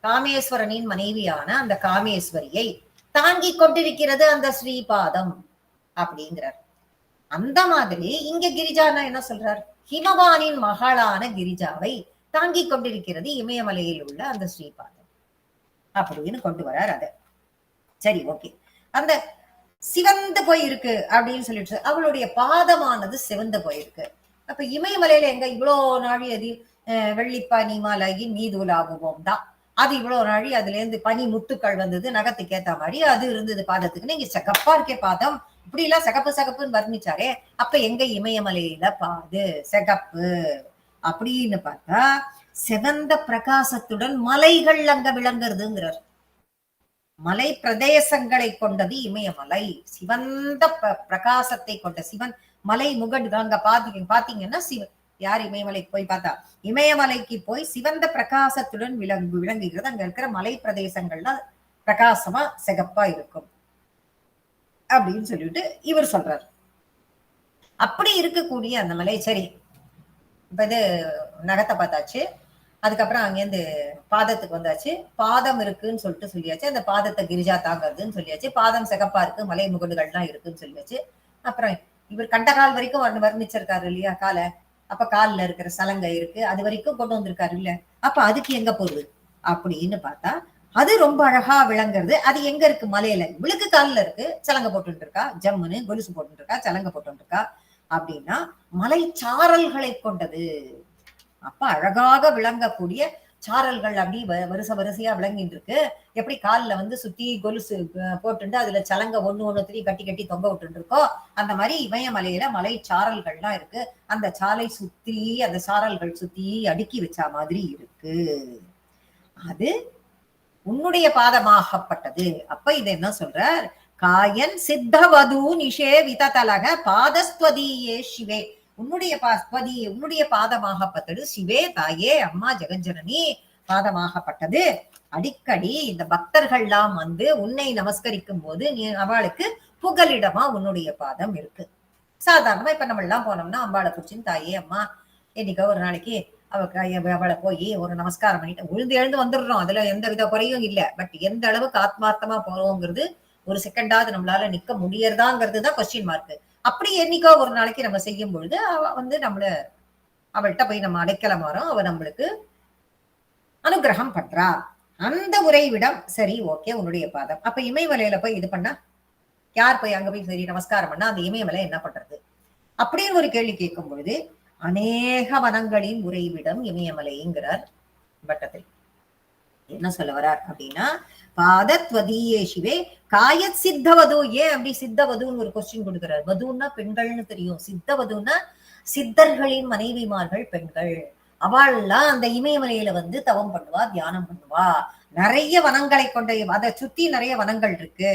காமேஸ்வரனின் மனைவியான அந்த காமேஸ்வரியை தாங்கி கொண்டிருக்கிறது அந்த ஸ்ரீபாதம் அப்படிங்கிறார். அந்த மாதிரி இங்க கிரிஜானா என்ன சொல்றார்? ஹிமவானின் மகளான கிரிஜாவை தாங்கி கொண்டிருக்கிறது இமயமலையில் உள்ள அந்த ஸ்ரீபாதம் அப்படின்னு கொண்டு வரார். அத சரி, ஓகே. அந்த சிவந்து போயிருக்கு அப்படின்னு சொல்லிட்டு அவளுடைய பாதமானது சிவந்து போயிருக்கு. அப்ப இமயமலையில எங்க இவ்வளவு நாழி அது வெள்ளிப்பனி மாலாகி நீதூலாகுவோம் தான். அது இவ்வளவு நாழி அதுல இருந்து பனி முத்துக்கள் வந்தது, நகத்துக்கு ஏத்த மாதிரி அது இருந்தது பாதத்துக்கு. நீங்க சகப்பா இருக்கே பாதம், இப்படி எல்லாம் சகப்புன்னு வர்ணிச்சாரே, அப்ப எங்க இமயமலையில பாது சிகப்பு அப்படின்னு பார்த்தா சிவந்த பிரகாசத்துடன் மலைகள் அங்க விளங்குறதுங்கிறார். மலை பிரதேசங்களை கொண்டது இமயமலை. சிவந்த பிரகாசத்தை கொண்ட சிவன் மலை முகடு அங்க பாத்தீங்கன்னா சிவன் யார் இமயமலைக்கு போய் பார்த்தா இமயமலைக்கு போய் சிவந்த பிரகாசத்துடன் விளங்குகிறது. அங்க இருக்கிற மலை பிரதேசங்கள்ல பிரகாசமா சிகப்பா இருக்கும் அப்படின்னு சொல்லிட்டு இவர் சொல்றார். அப்படி இருக்கக்கூடிய அந்த மலை. சரி, இப்ப இது நகத்தை பார்த்தாச்சு. அதுக்கப்புறம் அங்கேருந்து பாதத்துக்கு வந்தாச்சு. பாதம் இருக்குன்னு சொல்லியாச்சு. அந்த பாதத்தை கிரிஜா தாங்கிறதுன்னு சொல்லியாச்சு. பாதம் சிகப்பா இருக்கு, மலை முகடுகள்லாம் இருக்குன்னு சொல்லியாச்சு. அப்புறம் இவர் கண்டகால் வரைக்கும் வர்ணிச்சிருக்காரு இல்லையா காலை. அப்ப காலில் இருக்கிற சலங்கை இருக்கு, அது வரைக்கும் கொண்டு வந்திருக்காரு இல்ல. அப்ப அதுக்கு எங்க போகுது அப்படின்னு பார்த்தா அது ரொம்ப அழகா விளங்குறது. அது எங்க இருக்கு? மலையில. இவளுக்கு காலில் இருக்கு, சலங்கை போட்டு இருக்கா, ஜம்முன்னு கொலுசு போட்டு இருக்கா, சலங்கை போட்டு இருக்கா. அப்படின்னா மலை சாரல்களை கொண்டது. அப்ப அழகாக விளங்கக்கூடிய சாரல்கள் அப்படி வரிசையா விளங்கிட்டு இருக்கு. எப்படி காலில் சுத்தி கொலுசு போட்டு அதுல சலங்கை ஒண்ணு கட்டி தொங்க விட்டு இருக்கோ, அந்த மாதிரி இமயமலையில மலை சாரல்கள்லாம் இருக்கு. அந்த சாலை சுத்தி அந்த சாரல்கள் சுத்தி அடுக்கி வச்ச மாதிரி இருக்கு. அது உன்னுடைய பாதமாகப்பட்டது. அப்ப இது என்ன சொல்றார்? காயன் சித்தவது நிஷேவிதலக பாதஸ்வதியே சிவே. உன்னுடைய பாதமாகப்பட்டது சிவே, தாயே, அம்மா ஜெகஜனனி பாதமாகப்பட்டது. அடிக்கடி இந்த பக்தர்கள்லாம் உன்னை நமஸ்கரிக்கும் போது நீ அவளுக்கு புகலிடமா உன்னுடைய பாதம் இருக்கு. சாதாரணமா இப்ப நம்ம எல்லாம் போனோம்னா அம்பாளை பிடிச்சின்னு தாயே அம்மா என்னைக்கோ ஒரு நாளைக்கு அவளை போய் ஒரு நமஸ்காரம் பண்ணிட்டு விழுந்து எழுந்து வந்துடுறோம். அதுல எந்த வித குறையும் இல்லை. பட் எந்த அளவுக்கு ஆத்மார்த்தமா போறோங்கிறது ஒரு செகண்டாவது நம்மளால நிக்க முடியறதாங்கிறது தான் கொஸ்டின் மார்க். அப்படி என்னைக்கோ ஒரு நாளைக்கு நம்ம செய்யும் பொழுது அவ அவள்கிட்ட போய் நம்ம அடைக்கலம் வரோம். அவ நம்மளுக்கு அனுகிரகம் பண்றா. அந்த உறைவிடம் சரி, ஓகே, உன்னுடைய பாதம். அப்ப இமயமலையில போய் இது பண்ணா யார் போய் அங்க போய் சரி நமஸ்காரம் பண்ணா அந்த இமயமலை என்ன பண்றது அப்படின்னு ஒரு கேள்வி கேட்கும் பொழுது அநேக வனங்களின் உறைவிடம் இமயமலைங்கிறார் பட்டத்தில். என்ன சொல்ல வரார் அப்படின்னா பாதத்வதீயே சிவே காயத் சித்தவது. ஏன் அப்படி சித்தவதுன்னு ஒரு கொஸ்டின் கொடுக்கிறார். வதுன்னா பெண்கள்னு தெரியும். சித்தவதுன்னா சித்தர்களின் மனைவிமார்கள் பெண்கள். அவள்லாம் அந்த இமயமலையில தவம் பண்ணுவா, தியானம் பண்ணுவா. நிறைய வனங்களை கொண்ட அதை சுத்தி நிறைய வனங்கள் இருக்கு.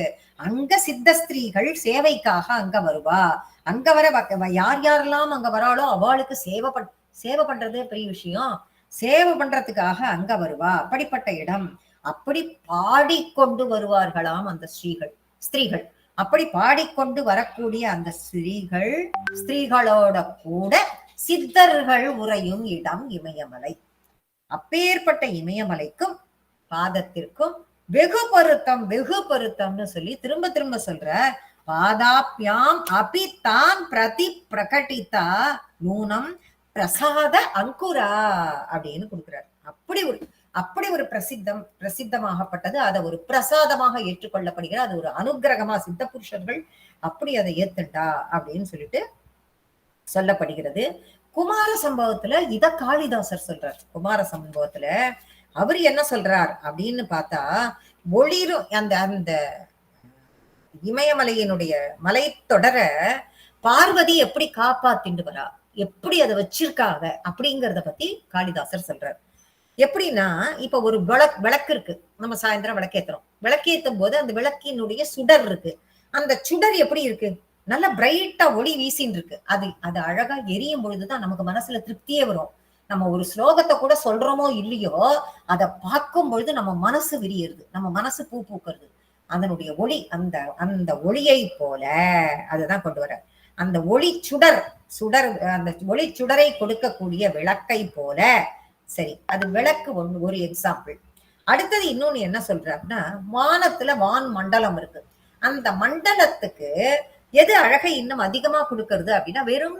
அங்க சித்த ஸ்திரீகள் சேவைக்காக அங்க வருவா. அங்க வர யார் யாரெல்லாம் அங்க வராளோ அவளுக்கு சேவை பண்றது பெரிய விஷயம். சேவை பண்றதுக்காக அங்க வருவா. அப்படிப்பட்ட இடம். அப்படி பாடிக்கொண்டு வருவார்களாம் அந்த ஸ்திரீகள். அப்படி பாடிக்கொண்டு வரக்கூடிய அந்த ஸ்திரீகளோட கூட சித்தர்கள் உறையும் இடம் இமயமலை. அப்பேற்பட்ட இமயமலைக்கும் பாதத்திற்கும் வெகு பொருத்தம்னு சொல்லி திரும்ப திரும்ப சொல்ற. பாதாப்யாம் அபி தாம் பிரதி பிரகட்டிதா நூனம் பிரசாத அங்குரா அப்படின்னு கொடுக்கிறார். அப்படி ஒரு பிரசித்தமாகப்பட்டது. அதை ஒரு பிரசாதமாக ஏற்றுக்கொள்ளப்படுகிற, அது ஒரு அனுகிரகமா சித்த புருஷர்கள் அப்படி அதை ஏத்துட்டா அப்படின்னு சொல்லிட்டு சொல்லப்படுகிறது. குமார சம்பவத்துல இத காளிதாசர் சொல்றார். குமார சம்பவத்துல அவர் என்ன சொல்றார் அப்படின்னு பார்த்தா, ஒளிரும் அந்த அந்த இமயமலையினுடைய மலைத்தொடர பார்வதி எப்படி காப்பாத்திண்டு வரா, எப்படி அதை வச்சிருக்காங்க அப்படிங்கறத பத்தி காளிதாசர் சொல்றார். எப்படின்னா, இப்ப ஒரு விளக்கு இருக்கு, நம்ம சாயந்தரம் விளக்கேத்துறோம். விளக்கேத்தும் போது அந்த விளக்கினுடைய சுடர் இருக்கு. அந்த சுடர் எப்படி இருக்கு, நல்ல பிரைட்டா ஒளி வீசின்னு இருக்கு. அது அது அழகா எரியும் பொழுதுதான் நமக்கு மனசுல திருப்தியே வரும். நம்ம ஒரு ஸ்லோகத்தை கூட சொல்றோமோ இல்லையோ, அதை பார்க்கும் பொழுது நம்ம மனசு விரியுது, நம்ம மனசு பூ பூக்கிறது. அதனுடைய ஒளி, அந்த அந்த ஒளியை போல அதுதான் கொண்டு வர. அந்த ஒளி சுடர் அந்த ஒளி சுடரை கொடுக்கக்கூடிய விளக்கை போல. சரி, அது விளக்கு ஒரு எக்ஸாம்பிள். அடுத்தது இன்னொன்னு என்ன சொல்றாருன்னா, வானத்துல வான் மண்டலம் இருக்கு. அந்த மண்டலத்துக்கு எது அழகை இன்னும் அதிகமா கொடுக்கறது அப்படின்னா, வெறும்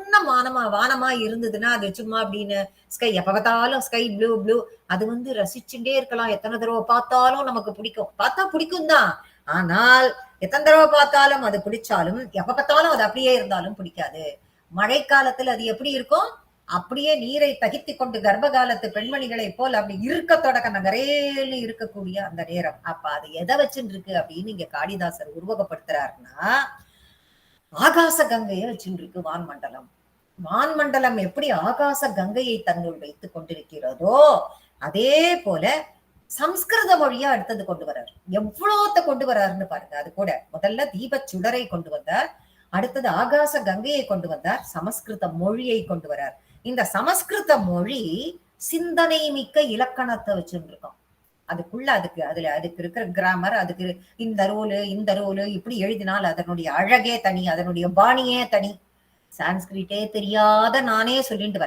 வானமா இருந்ததுன்னா அது சும்மா அப்படின்னு ஸ்கை எப்ப பார்த்தாலும் ஸ்கை ப்ளூ அது ரசிச்சுட்டே இருக்கலாம். எத்தனை தடவை பார்த்தாலும் நமக்கு பிடிக்கும் தான். ஆனால் எத்தனை தடவை பார்த்தாலும் அது பிடிச்சாலும், எப்ப பார்த்தாலும் அது அப்படியே இருந்தாலும் பிடிக்காது. மழை காலத்துல அது எப்படி இருக்கும், அப்படியே நீரை தகித்து கொண்டு கர்ப்ப காலத்து பெண்மணிகளை போல் அப்படி இருக்க தொடக்க நகரேன்னு இருக்கக்கூடிய அந்த நேரம். அப்ப அது எதை வச்சுட்டு இருக்கு அப்படின்னு இங்க காளிதாசர் உருவகப்படுத்துறாருன்னா, ஆகாச கங்கையை வச்சுட்டு இருக்கு வான்மண்டலம். வான்மண்டலம் எப்படி ஆகாச கங்கையை தன்னுள் வைத்துக் கொண்டிருக்கிறதோ, அதே போல சம்ஸ்கிருத மொழியா அடுத்தது கொண்டு வர்றார். எவ்வளோத்த கொண்டு வர்றாருன்னு பாருங்க. அது கூட முதல்ல தீப சுடரை கொண்டு வந்தார், அடுத்தது ஆகாச கங்கையை கொண்டு வந்தார், சமஸ்கிருத மொழியை கொண்டு வர்றார். இந்த சமஸ்கிருத மொழி சிந்தனை மிக்க இலக்கணத்தை வச்சுட்டு இருக்கோம். அதுக்குள்ள அதுக்கு இருக்கிற கிராமர், அதுக்கு இந்த ரோலு இப்படி எழுதினால் அதனுடைய அழகே தனி, அதனுடைய பாணியே தனி. சான்ஸ்கிரிட்டே தெரியாத நானே சொல்லிட்டு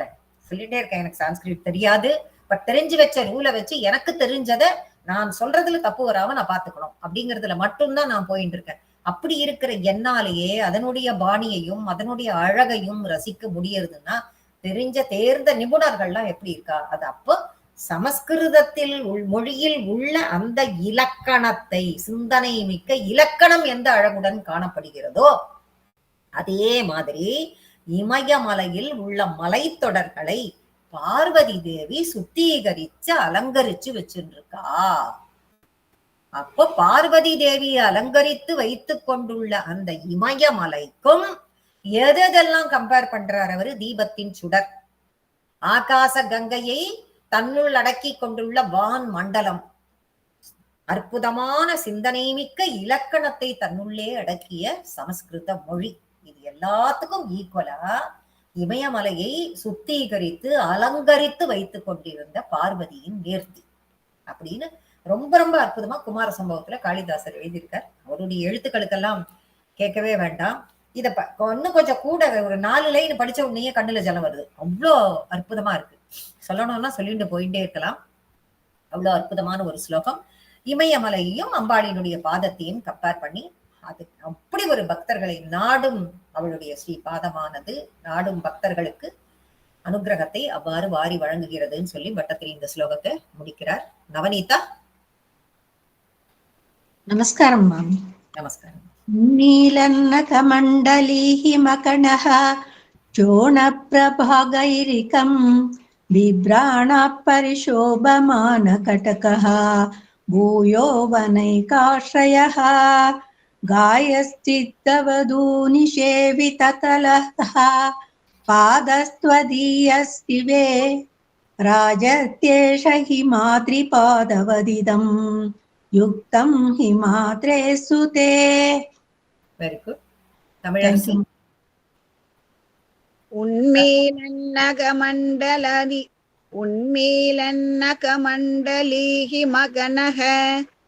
இருக்கேன், எனக்கு சான்ஸ்கிரிட் தெரியாது, பட் தெரிஞ்சு வச்ச ரூலை வச்சு எனக்கு தெரிஞ்சதை நான் சொல்றதுல தப்பு வராம நான் பாத்துக்கணும் அப்படிங்கறதுல மட்டும்தான் நான் போயிட்டு இருக்கேன். அப்படி இருக்கிற என்னாலேயே அதனுடைய பாணியையும் அதனுடைய அழகையும் ரசிக்க முடியறதுன்னா, தேர்ந்த நிபுணர்கள்லாம் எப்படி இருக்கா, அது அப்போ சமஸ்கிருதத்தில் மொழியில் உள்ள அந்த இலக்கணத்தை, சிந்தனை மிக்க இலக்கணம் எந்த அழகுடன் காணப்படுகிறதோ அதே மாதிரி இமயமலையில் உள்ள மலைத்தொடர்களை பார்வதி தேவி சுத்திகரிச்சு அலங்கரிச்சு வச்சுருக்கா. அப்போ பார்வதி தேவி அலங்கரித்து வைத்துக் கொண்டுள்ள அந்த இமயமலைக்கும் எதெல்லாம் கம்பேர் பண்றார் அவரு? தீபத்தின் சுடர், ஆகாச கங்கையை தன்னுள் அடக்கி கொண்டுள்ள வான் மண்டலம், அற்புதமான சிந்தனை மிக்க இலக்கணத்தை தன்னுள்ளே அடக்கிய சமஸ்கிருத மொழி. இது எல்லாத்துக்கும் ஈக்குவலா இமயமலையை சுத்திகரித்து அலங்கரித்து வைத்துக் கொண்டிருந்த பார்வதியின் நேர்த்தி அப்படின்னு ரொம்ப ரொம்ப அற்புதமா குமார சம்பவத்துல காளிதாசர் எழுதியிருக்கார். அவருடைய எழுத்துக்களுக்கெல்லாம் கேட்கவே வேண்டாம். இத இன்னும் கொஞ்சம் கூட ஒரு 4 லைன் படிச்ச உடனே கண்ணுல ஜலம் வருது. அவ்வளோ அற்புதமா இருக்கு. சொல்லணும்னா சொல்லிட்டு போயிட்டே இருக்கலாம். அவ்வளவு அற்புதமான ஒரு ஸ்லோகம். இமயமலையையும் அம்பாளினுடைய பாதத்தையும் கம்பேர் பண்ணி, அது அப்படி ஒரு பக்தர்களை நாடும் அவளுடைய ஸ்ரீ பாதமானது நாடும் பக்தர்களுக்கு அனுகிரகத்தை அவ்வாறு வாரி வழங்குகிறதுன்னு சொல்லி பட்டத்திரி இந்த ஸ்லோகத்தை முடிக்கிறார். நவநீதா. நமஸ்காரம் மாமி. நமஸ்காரம். நீலன்னகமண்டலீஹ மகணஹ சோணப்ரபாகைரிகம் बिभ्राणः परिशोभमानकटकः भूयो वनैकाश्रयः गायश्चित्तवधूनिषेविततलः पादस्त्वदीयस्तिवे राजत्येष हिमाद्रिपादवदिदं युक्तं हिमाद्रे सुते. Very good. தமிழரசி. उन्मीलन्नकमण्डलीः मगनः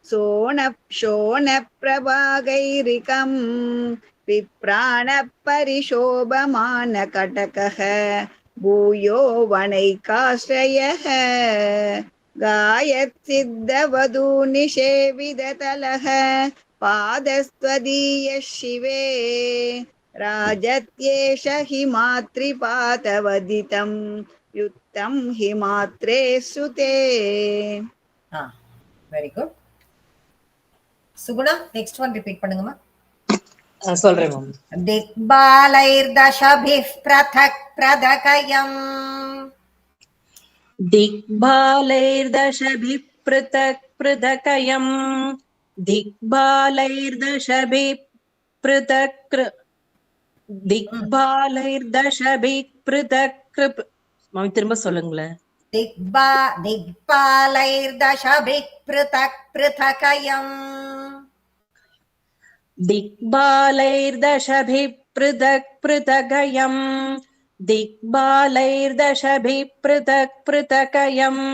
शोणप्रभागैरिकं विप्राणपरिशोभमानकटकः भूयो वनैकाश्रयः गायत्सिद्धवधूनिषेविततलः पादस्त्वदीयः शिवे राजत्येष हिमात्रिपातवदितं युक्तं हिमात्रे सुते. Very good. Suguna, next one repeat பண்ணுங்கம்மா. சொல்றேன் மேம். திக்பாலைர்தசபிः பிரதக் பிரதகயம் दिग्बालैर्दशभिः पृथक् पृथकयम् दिग्बालैर्दशभिः पृथक् दिग्बालैर्दशभिः पृथक् மாமி திரும்ப சொல்லுங்களேன். திக்பாலைர்தசபிः பிரதக் பிரதகயம் दिग्बालैर्दशभिः पृथक् पृथकयम् दिग्बालैर्दशभिः पृथक् पृथकयम्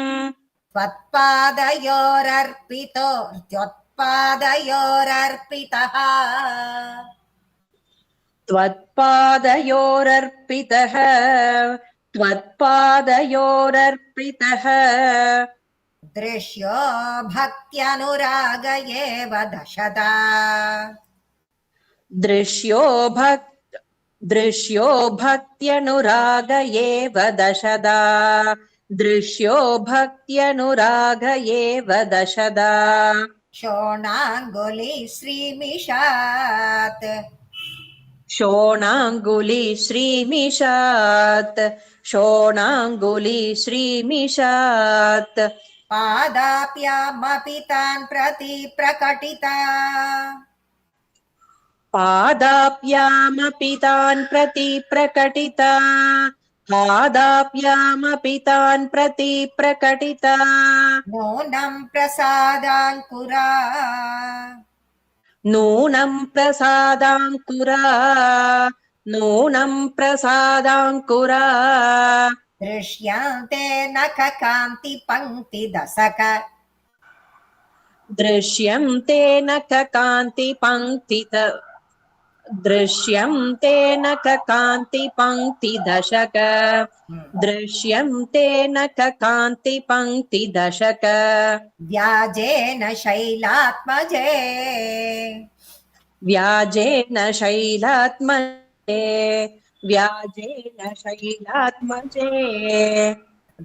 त्वत्पादयोरर्पितः त्वत्पादयोरर्पितः दृश्यो भक्त्यनुराग एव दशदा दृश्यो भक्त्यनुराग एव दशदा दृश्यो भक्त्यनुराग एव दशदा शोणाङ्गुली श्रीमिषात् शोणाङ्गुली श्रीमिषात् शोणाङ्गुली श्रीमिषात् पादाप्यामपि तान् प्रति प्रकटिता पादाप्यामपि तान् प्रति प्रकटिता पादाप्यामपि तान् प्रति प्रकटिता नूनं प्रसादाङ्कुरा नूनं प्रसादाङ्कुरा नूनं प्रसादाङ्कुरा दृश्यन्ते नखकान्ति पङ्क्तिदशक दृश्यन्ते नखकान्ति पङ्क्तित दृश्यन्ते नखकान्ति पङ्क्तिदशक दृश्यन्ते नखकान्ति पङ्क्तिदशक व्याजेन शैलात्मजे व्याजेन शैलात्मजे व्याजेन शैलात्मजे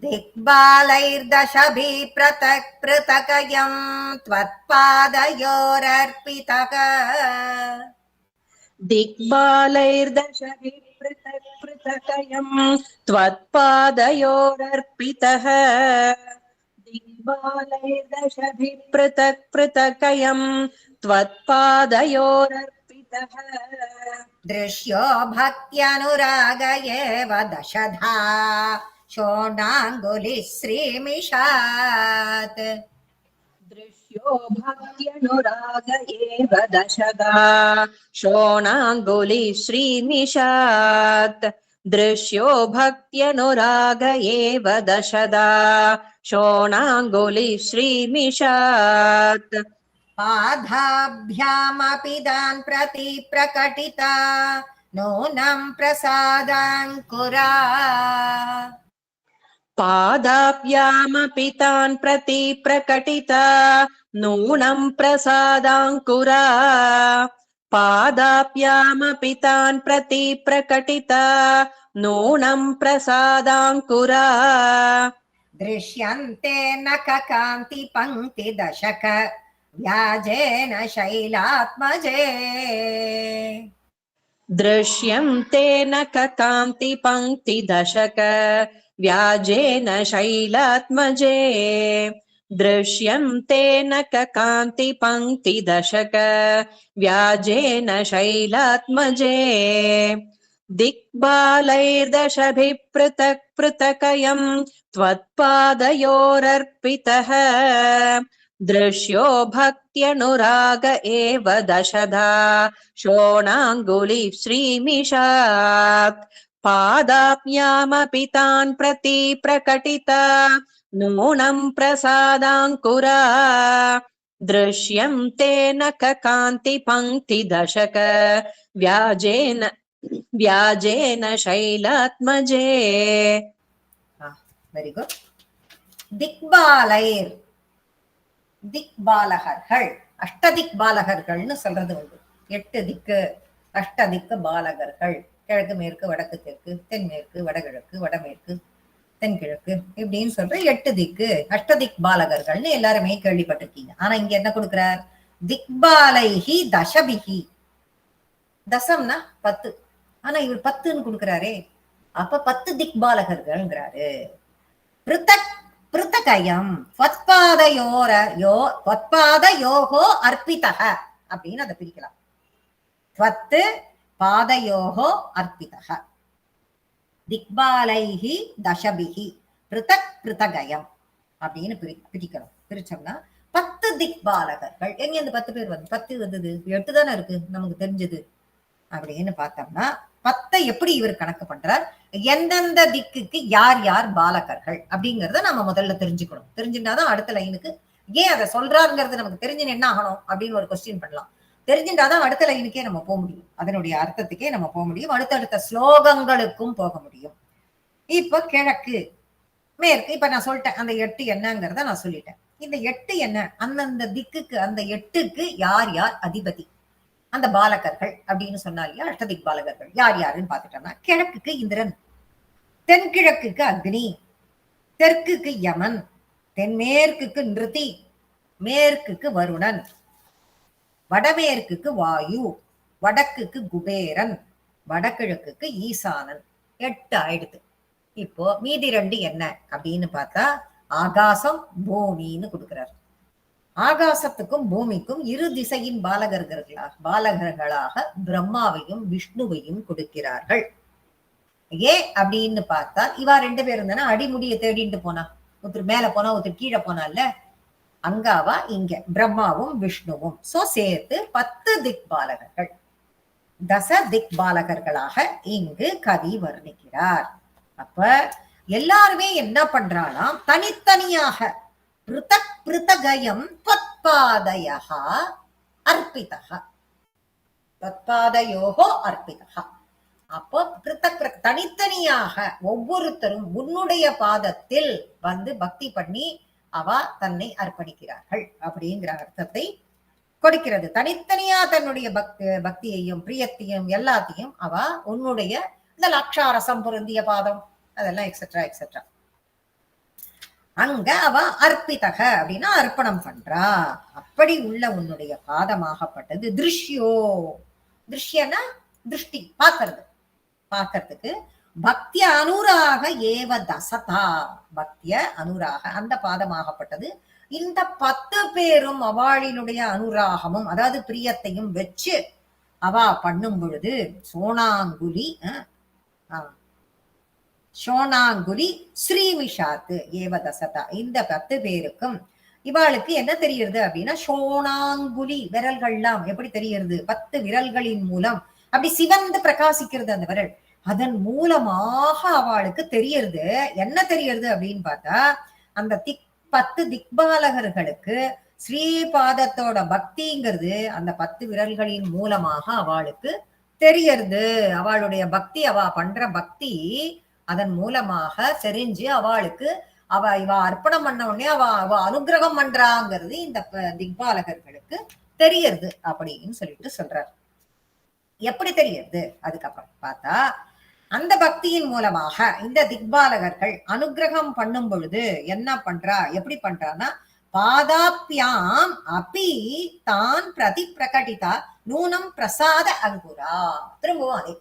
दिग्बालैर्दशभिः पृथक् पृथकयं त्वत्पादयोरर्पितः दिग्बालैर्दशभिः पृथक् पृथकयं त्वत्पादयोरर्पितः दिग्बालैर्दशभिः पृथक् पृथकयं त्वत्पादयोरर्पितः दृश्यो भक्त्यनुराग एव दशधा शोणाङ्गुलिः श्रीमिषात् दृश्यो भक्त्यनुराग एव दशदा शोणाङ्गुली श्रीमिषात् दृश्यो भक्त्यनुराग एव दशदा शोणाङ्गुली श्रीमिषात् पादाभ्यामपि तान् प्रति प्रकटिता नूनं प्रसादाङ्कुरा पादाभ्यामपि तान् प्रति प्रकटिता नूनं प्रसादाङ्कुरा पादाभ्यामपि तान् प्रति प्रकटिता नूनं प्रसादाङ्कुरा दृश्यन्ते नखकान्ति पङ्क्तिदशक व्याजेन शैलात्मजे दृश्यन्ते नखकान्ति पङ्क्तिदशक व्याजेन शैलात्मजे दृश्यन्ते नखकान्ति पङ्क्तिदशक व्याजेन शैलात्मजे दिग्बालैर्दशभिः पृथक् पृथकयं त्वत्पादयोरर्पितः दृश्यो भक्त्यनुराग एव दशधा शोणाङ्गुली श्रीमिषात् पादाप्यामपि तान् प्रति प्रकटिता नूनं प्रसादाङ्कुरा दृश्यन्ते नखकान्ति पङ्क्तिदशक व्याजेन शैलात्मजे வெரி குட் திக்பாலைர் திக்பாலகர்கள் அஷ்டதிக் பாலகர்கள்னு சொல்றது உண்டு 8 திக்கு அஷ்டதிக்கு பாலகர்கள் கிழக்கு மேற்கு வடக்கு தெற்கு தென்மேற்கு வடகிழக்கு வடமேற்கு தென்கிழக்கு இப்படின்னு சொல்ற 8 திக்கு அஷ்டதிக் பாலகர்கள்னு எல்லாருமே கேள்விப்பட்டிருக்கீங்க. ஆனா இங்க என்ன கொடுக்கிறார்? திக்பாலைஹி தசபிஹி தசம்னா 10. ஆனா இவர் 10ன்னு கொடுக்கிறாரே, அப்ப 10 திக்பாலகர்கள்ங்கிறாரு. பிருத்தக் பிருத்தகயம் த்வத்பாதயோகோ அர்ப்பிதஹ அப்படின்னு அதை பிரிக்கலாம். த்வத் பாதயோகோ அர்ப்பிதஹ திக்பாலைஹி தசபிஹி பிருத்தக் பிருத்தகயம் அப்படின்னு பிரிக்கணும். பிரிச்சோம்னா 10 திக்பாலகர்கள். எங்க இந்த 10 பேர் வந்து 10 வந்தது? 8 தானே இருக்கு நமக்கு தெரிஞ்சது அப்படின்னு பார்த்தோம்னா 10 எப்படி இவர் கணக்கு பண்றார், எந்தெந்த திக்குக்கு யார் யார் பாலகர்கள் அப்படிங்கறத நம்ம முதல்ல தெரிஞ்சுக்கணும். தெரிஞ்சுட்டாதான் அடுத்த லைனுக்கு ஏன் அதை சொல்றாருங்கிறது நமக்கு தெரிஞ்சுன்னு என்ன ஆகணும் அப்படின்னு ஒரு கொஸ்டின் பண்ணலாம். தெரிஞ்சுட்டாதான் அடுத்த லைனுக்கே நம்ம போக முடியும், அதனுடைய அர்த்தத்துக்கே நம்ம போக முடியும், அடுத்தடுத்த ஸ்லோகங்களுக்கும் போக முடியும். இப்ப கிழக்கு மேற்கு இப்ப நான் சொல்லிட்டேன், அந்த 8 என்னங்கிறத நான் சொல்லிட்டேன். இந்த 8 என்ன, அந்தந்த திக்குக்கு அந்த 8க்கு யார் யார் அதிபதி, அந்த பாலகர்கள் அப்படின்னு சொன்னா இல்லையா, அஷ்டதிக் பாலகர்கள் யார் யாருன்னு பாத்துட்டோம்னா, கிழக்குக்கு இந்திரன், தென்கிழக்குக்கு அக்னி, தெற்குக்கு யமன், தென்மேற்குக்கு நிருதி, மேற்குக்கு வருணன், வடமேற்குக்கு வாயு, வடக்குக்கு குபேரன், வடகிழக்குக்கு ஈசானன். 8 ஆயிடுது. இப்போ மீதி 2 என்ன அப்படின்னு பார்த்தா ஆகாசம் பூமின்னு கொடுக்கிறார். ஆகாசத்துக்கும் பூமிக்கும் இரு திசையின் பாலகர்களாக பிரம்மாவையும் விஷ்ணுவையும் கொடுக்கிறார்கள். ஏன் அப்படின்னு பார்த்தா இவா 2 பேரும் தானே அடிமுடிய தேடிட்டு போனா, ஒருத்தர் மேல போனா ஒருத்தர் கீழே போனால, அங்காவா இங்க பிரம்மாவும் விஷ்ணுவும். சோ சேர்த்து 10 திக்பாலகர்கள், தச திக்பாலகர்களாக இங்கு கவி வர்ணிக்கிறார். அப்ப எல்லாருமே என்ன பண்றாளாம், தனித்தனியாக பிருத்தக் பிருத்தகயம் த்வத்பாதயஹ அர்ப்பிதஹ, த்வத்பாதயோகோ அர்ப்பிதஹ. அப்போ பிருத்தக் தனித்தனியாக ஒவ்வொருத்தரும் உன்னுடைய பாதத்தில் வந்து பக்தி பண்ணி அவ தன்னை அர்ப்பணிக்கிறார்கள் அப்படிங்கிற அர்த்தத்தை கொடுக்கிறது. தனித்தனியா தன்னுடைய பக்தியையும் பிரியத்தையும் எல்லாத்தையும் அவ உன்னுடைய இந்த லக்ஷாரசம் பொருந்திய பாதம் அதெல்லாம் எக்ஸெட்ரா எக்ஸெட்ரா அங்க அவ அர்ப்பிதக அப்படின்னா அர்ப்பணம் பண்றா. அப்படி உள்ள உன்னுடைய பாதமாகப்பட்டது திருஷ்யோ, திருஷ்யனா திருஷ்டி பார்க்கறதுக்கு பக்திய அனுராக ஏவ தசதா, பக்திய அனுராக அந்த பாதமாகப்பட்டது. இந்த 10 பேரும் அவாளினுடைய அனுராகமும் அதாவது பிரியத்தையும் வச்சு அவ பண்ணும் பொழுது சோனாங்குலி ஸ்ரீமிஷாத்து ஏவ தசதா, இந்த 10 பேருக்கும் இவாளுக்கு என்ன தெரியுது அப்படின்னா, சோனாங்குலி விரல்கள்லாம் எப்படி தெரியுது, 10 விரல்களின் மூலம் அப்படி சிவந்து பிரகாசிக்கிறது அந்த விரல், அதன் மூலமாக அவளுக்கு தெரியறது. என்ன தெரியறது அப்படின்னு பார்த்தா, அந்த 10 திக்பாலகர்களுக்கு ஸ்ரீபாதத்தோட பக்திங்கிறது அந்த 10 விரல்களின் மூலமாக அவளுக்கு தெரியறது. அவளுடைய பக்தி, அவ பண்ற பக்தி அதன் மூலமாக தெரிஞ்சு அவளுக்கு இவ அர்ப்பணம் பண்ண உடனே அவ அனுகிரகம் பண்றாங்கிறது இந்த திக்பாலகர்களுக்கு தெரியறது அப்படின்னு சொல்லிட்டு சொல்றாரு. எப்படி தெரியறது அதுக்கப்புறம் பார்த்தா, அந்த பக்தியின் மூலமாக இந்த திக்பாலகர்கள் அனுகிரகம் பண்ணும் பொழுது என்ன பண்றா, எப்படி பண்றான்னா, பாதாப்யாம் அப்பி தான் பிரதி பிரகடிதா நூனம் பிரசாத அங்குரா. திரும்பவும் அதே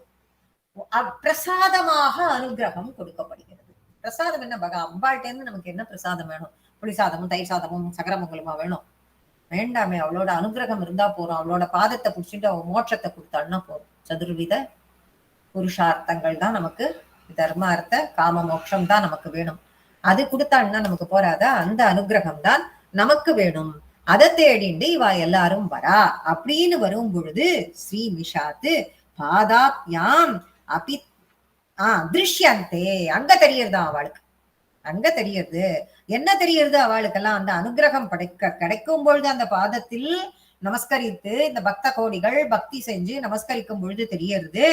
பிரசாதமாக அனுகிரகம் கொடுக்கப்படுகிறது. பிரசாதம் என்ன, அம்பாள்கிட்ட இருந்து நமக்கு என்ன பிரசாதம் வேணும், புளிசாதமும் தயிர் சாதமும் சக்கரமங்கலமா வேணும், வேண்டாமே. அவளோட அனுகிரகம் இருந்தா போறோம், அவளோட பாதத்தை புடிச்சுட்டு அவ மோட்சத்தை கொடுத்தாள்னா போறோம். சதுர்வித புருஷார்த்தங்கள் தான் நமக்கு, தர்ம அர்த்த காம மோட்சம் தான் நமக்கு வேணும். அது கொடுத்தாள்னா நமக்கு போறாதா, அந்த அனுகிரகம் தான் நமக்கு வேணும். அதை தேடிண்டு இவ எல்லாரும் வரா. அப்படின்னு வரும் பொழுது ஸ்ரீ மிஷாத்து பாதாப்யாம் அபி திருஷ்யந்தே, அங்க தெரியறதா அவளுக்கு, அங்க தெரியறது. என்ன தெரியறது அவளுக்கெல்லாம், அந்த அனுகிரகம் கிடைக்கும் பொழுது அந்த பாதத்தில் நமஸ்கரித்து இந்த பக்த கோடிகள் பக்தி செஞ்சு நமஸ்கரிக்கும் பொழுது தெரியறது.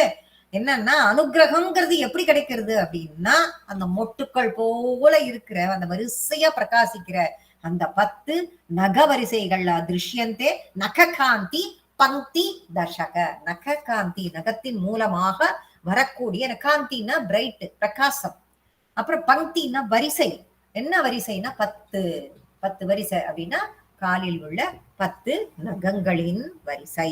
என்னன்னா, அனுகிரகம்ங்கிறது எப்படி கிடைக்கிறது அப்படின்னா, அந்த மொட்டுக்கள் போல இருக்கிற அந்த வரிசையா பிரகாசிக்கிற அந்த 10 நக வரிசைகள் திருஷ்யந்தே நககாந்தி பங்கி தசக. நககாந்தி நகத்தின் மூலமாக வரக்கூடிய, காந்தினா பிரைட் பிரகாசம், அப்புறம் பங்கினா வரிசை. என்ன வரிசைனா 10 வரிசை அப்படின்னா காலில் உள்ள 10 நகங்களின் வரிசை.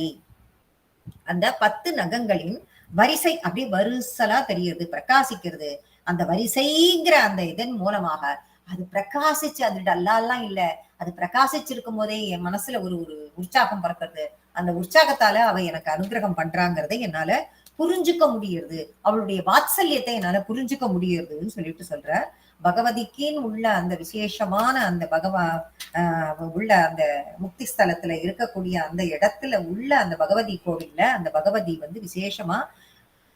அந்த 10 நகங்களின் வரிசை அப்படியே வரிசலா தெரியுது, பிரகாசிக்கிறது. அந்த வரிசைங்கிற அந்த இதன் மூலமாக அது பிரகாசிச்சு, அது டல்லாலாம் இல்ல, அது பிரகாசிச்சிருக்கும் போதே என் மனசுல ஒரு ஒரு உற்சாகம் பிறக்கிறது. அந்த உற்சாகத்தால அவ எனக்கு அனுகிரகம் பண்றாங்கிறதை என்னால புரிஞ்சுக்க முடியுது, அவளுடைய வாத்சல்யத்தை என்னால புரிஞ்சுக்க முடியுதுன்னு சொல்லிட்டு சொல்ற. பகவதிக்குன்னு உள்ள அந்த விசேஷமான அந்த உள்ள அந்த முக்தி ஸ்தலத்துல இருக்கக்கூடிய அந்த இடத்துல உள்ள அந்த பகவதி கோவில்ல அந்த பகவதி வந்து விசேஷமா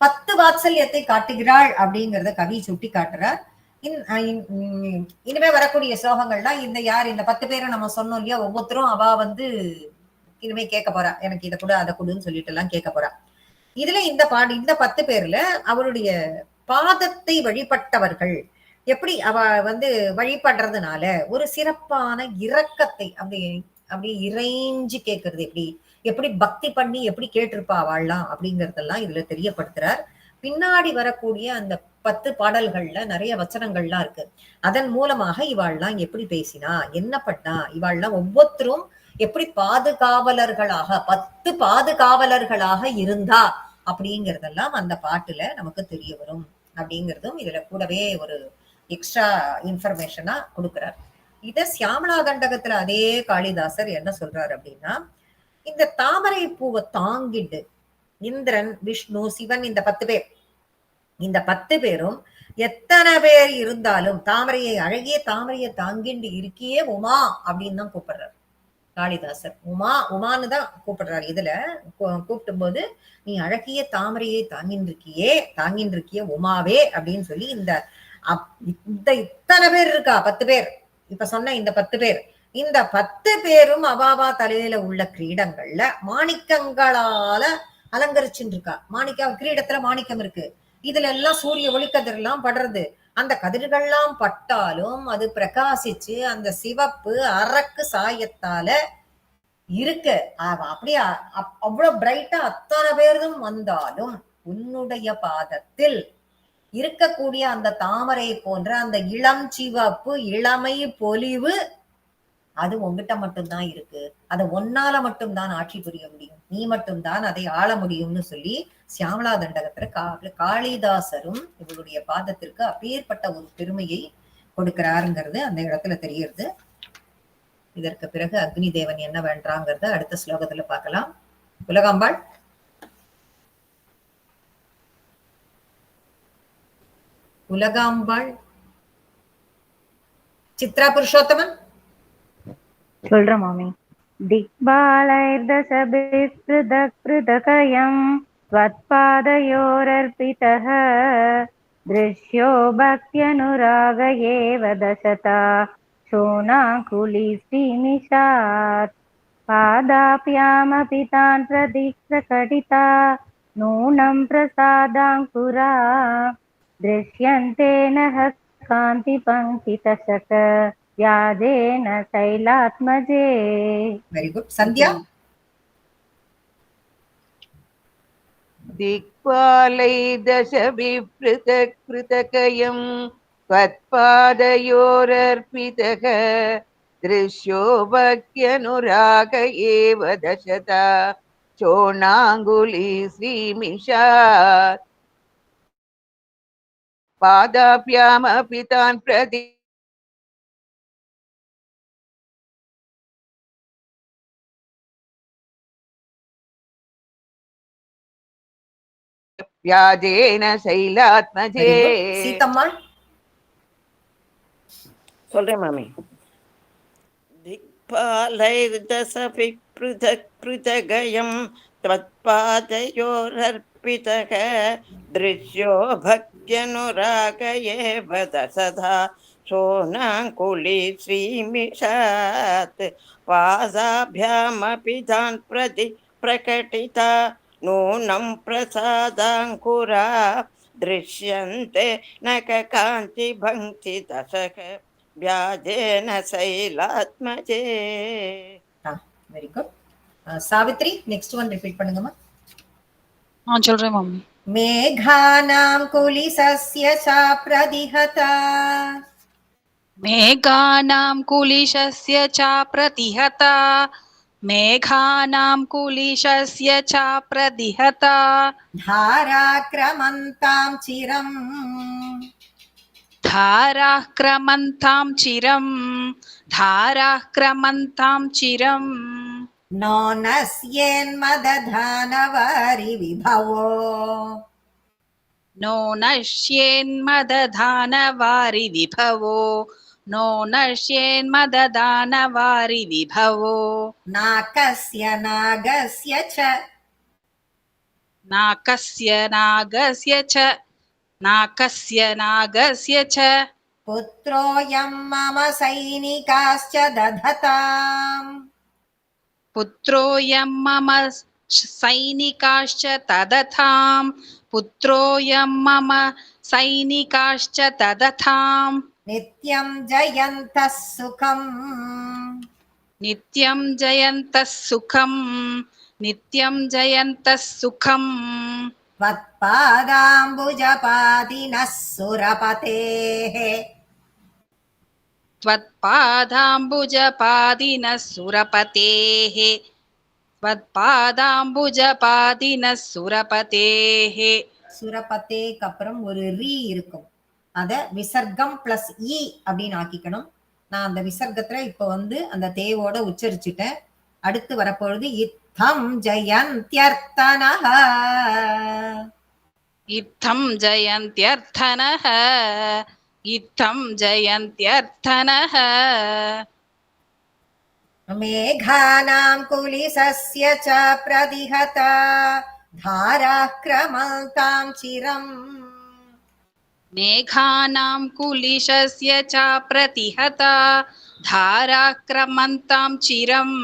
10 வாத்சல்யத்தை காட்டுகிறாள் அப்படிங்கறத கவி சுட்டி காட்டுறார். இனிமே வரக்கூடிய ஸ்லோகங்கள்லாம் இந்த யார் இந்த 10 பேரை நம்ம சொன்னோம் இல்லையா, ஒவ்வொருத்தரும் அவ வந்து இனிமே கேட்க போறா, எனக்கு இதை கூட அதை கொடுன்னு சொல்லிட்டு எல்லாம் கேட்க போறா. இதுல இந்த 10 பேர்ல அவருடைய பாதத்தை வழிபட்டவர்கள் எப்படி அவ வந்து வழிபடுறதுனால ஒரு சிறப்பான இரக்கத்தை அப்படி இறைஞ்சு கேட்கறது, எப்படி பக்தி பண்ணி எப்படி கேட்டிருப்பா அவள்லாம் அப்படிங்கறதெல்லாம் இதுல தெரியப்படுத்துறார். பின்னாடி வரக்கூடிய அந்த 10 பாடல்கள்ல நிறைய வச்சனங்கள்லாம் இருக்கு. அதன் மூலமாக இவாள்லாம் எப்படி பேசினா, என்ன பண்ணா, இவாள்லாம் ஒவ்வொருத்தரும் எப்படி பாதுகாவலர்களாக 10 பாதுகாவலர்களாக இருந்தா அப்படிங்கறதெல்லாம் அந்த பாட்டுல நமக்கு தெரிய வரும் அப்படிங்கறதும் இதுல கூடவே ஒரு எக்ஸ்ட்ரா இன்ஃபர்மேஷனா கொடுக்கிறார். இத சியாமளா தண்டகத்துல அதே காளிதாசர் என்ன சொல்றாரு அப்படின்னா, இந்த தாமரை பூவை தாங்கிட்டு இந்திரன், விஷ்ணு, சிவன், இந்த 10 பேர், இந்த 10 பேரும் எத்தனை பேர் இருந்தாலும் தாமரையை, அழகிய தாமரையை தாங்கிண்டு இருக்கியே உமா அப்படின்னு தான் கூப்பிடுறாரு காளிதாசர். உமான்னு தான் கூப்பிடுறாரு. இதுல கூப்பிடும் போது நீ அழகிய தாமரையை தாங்கின்னு இருக்கியே உமாவே அப்படின்னு சொல்லி இந்த இத்தனை பேர் இருக்கா, 10 பேர், இப்ப சொன்ன இந்த 10 பேர், இந்த 10 பேரும் அவாவா தலையில உள்ள கிரீடங்கள்ல மாணிக்கங்களால அலங்கரிச்சுட்டு இருக்கா. கிரீடத்துல மாணிக்கம் இருக்கு. இதுல எல்லாம் சூரிய ஒளிக்கதிர் எல்லாம் படுறது. அந்த கதிர்கள்லாம் பட்டாலும் அது பிரகாசிச்சு அந்த சிவப்பு அரக்கு சாயத்தால இருக்கு. அப்படியே அவ்வளவு பிரைட்டா அத்தனை பேரும் வந்தாலும் உன்னுடைய பாதத்தில் இருக்கக்கூடிய அந்த தாமரை போன்ற அந்த இளம் சிவப்பு இளமை பொலிவு அது உங்ககிட்ட மட்டும்தான் இருக்கு. அதை ஒன்னால மட்டும்தான் ஆட்சி புரிய முடியும், நீ மட்டும்தான் அதை ஆள முடியும்னு சொல்லி சியாமளா தண்டகத்துல காளிதாசரும் இவருடைய பாதத்திற்கு அப்பேற்பட்ட ஒரு பெருமையை கொடுக்கிறாருங்கிறது அந்த இடத்துல தெரியுது. இதற்கு பிறகு அக்னி தேவன் என்ன வேண்டாங்கிறத அடுத்த ஸ்லோகத்துல பார்க்கலாம். உலகாம்பாள். உலகாம்பாள். சித்ரா புருஷோத்தமன் சொல்றேன் மாமி. திக்பாலைர்தசபிஸ்ருதக்ருதகயம் त्वत्पादयोरर्पितः दृश्यो भक्त्यनुराग एव दशता शोणाकुलिश्रीनिशात् पादाभ्यामपि तान् प्रकटिता नूनं प्रसादाङ्कुरा दृश्यन्ते नः कान्तिपङ्क्तितशक व्याजेन शैलात्मजे. Very good. संध्या. दिक्पालै दश विपृथक् त्वत्पादयोरर्पितः दृश्यो भक्त्यनुराग एव दशता चोणाङ्गुली श्रीमिषात् पादाभ्यामपि तान् प्रति व्याजेन शैलात्मजे. सीतम्माள். சொல்றேன் மாமி. दिक्पालैर्दशभिपृथक् त्वत्पादयोरर्पितः दृश्यो भक्त्यनुराग एव दशधा शोणाङ्कुली श्रीमिषात् पादाभ्यामपि तान् प्रति प्रकटिता नूनं प्रसादाङ्कुरा दृश्यन्ते नखकान्तिभङ्क्तिदशक व्याजेन शैलात्मजे. Very good. Savitri, next one repeat பண்ணுங்கம்மா. சொல்றேன் மம்மி. மேகானாம் குலிசஸ்ய சாப்ரதிஹதா மேகானாம் குலிசஸ்ய சாப்ரதிஹதா मेघानां कुलिशस्य च प्रदिहता धाराक्रमन्तां चिरम् धाराः क्रमन्तां चिरम् नो नश्येन्मदधानवारि विभवो नो नश्येन्मदधानवारि विभवो नो नश्येन्मददानवारि विभवो नाकस्य नागस्य च नाकस्य नागस्य च पुत्रोऽयं मम सैनिकाश्च दधताम् पुत्रोऽयं मम सैनिकाश्च तदथाम् पुत्रोऽयं मम सैनिकाश्च तदथाम् नित्यं जयन्तः सुखम् नित्यं जयन्तः सुखम् त्वत्पादाम्बुजपादिनः सुरपतेः त्वत्पादाम्बुजपादिनः सुरपतेः சுரபதேக்கு அப்புறம் ஒரு ரீ இருக்கும். அத விசர்க்கம் பிளஸ் இ அப்படின்னு ஆக்கிக்கணும். நான் அந்த விசர்க்கத்துல இப்ப அந்த தேவோட உச்சரிச்சுட்டேன். அடுத்து வரப்பொழுது இத்தம் ஜெயந்தியர்த்தனஹ इत्थं जयन्त्यर्थनः मेघानां कुलिसस्य च प्रतिहता धाराः क्रमन्तां चिरम् मेघानां कुलिशस्य च प्रतिहता धाराः क्रमन्तां चिरम्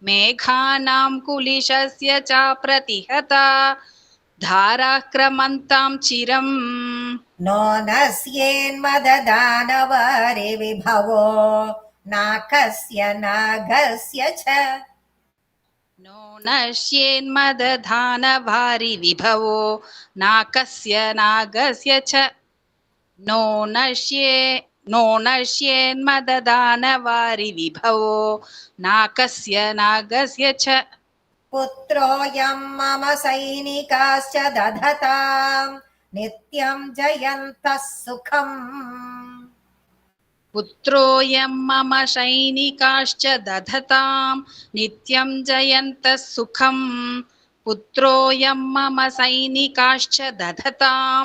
मेघानां कुलिशस्य च प्रतिहता धाराः क्रमन्तां चिरम् नो नश्येन्मददानवारे विभवो नाकस्य नागस्य च नो नश्येन्मदधानवारि विभवो नाकस्य नागस्य च नो नश्येन्मददानवारि विभवो नाकस्य नागस्य च पुत्रोऽयं मम सैनिकाश्च दधताम् नित्यं जयन्तः सुखम् पुत्रोऽयं मम सैनिकाश्च दधतां नित्यं जयन्तः सुखम् पुत्रोऽयं मम सैनिकाश्च दधतां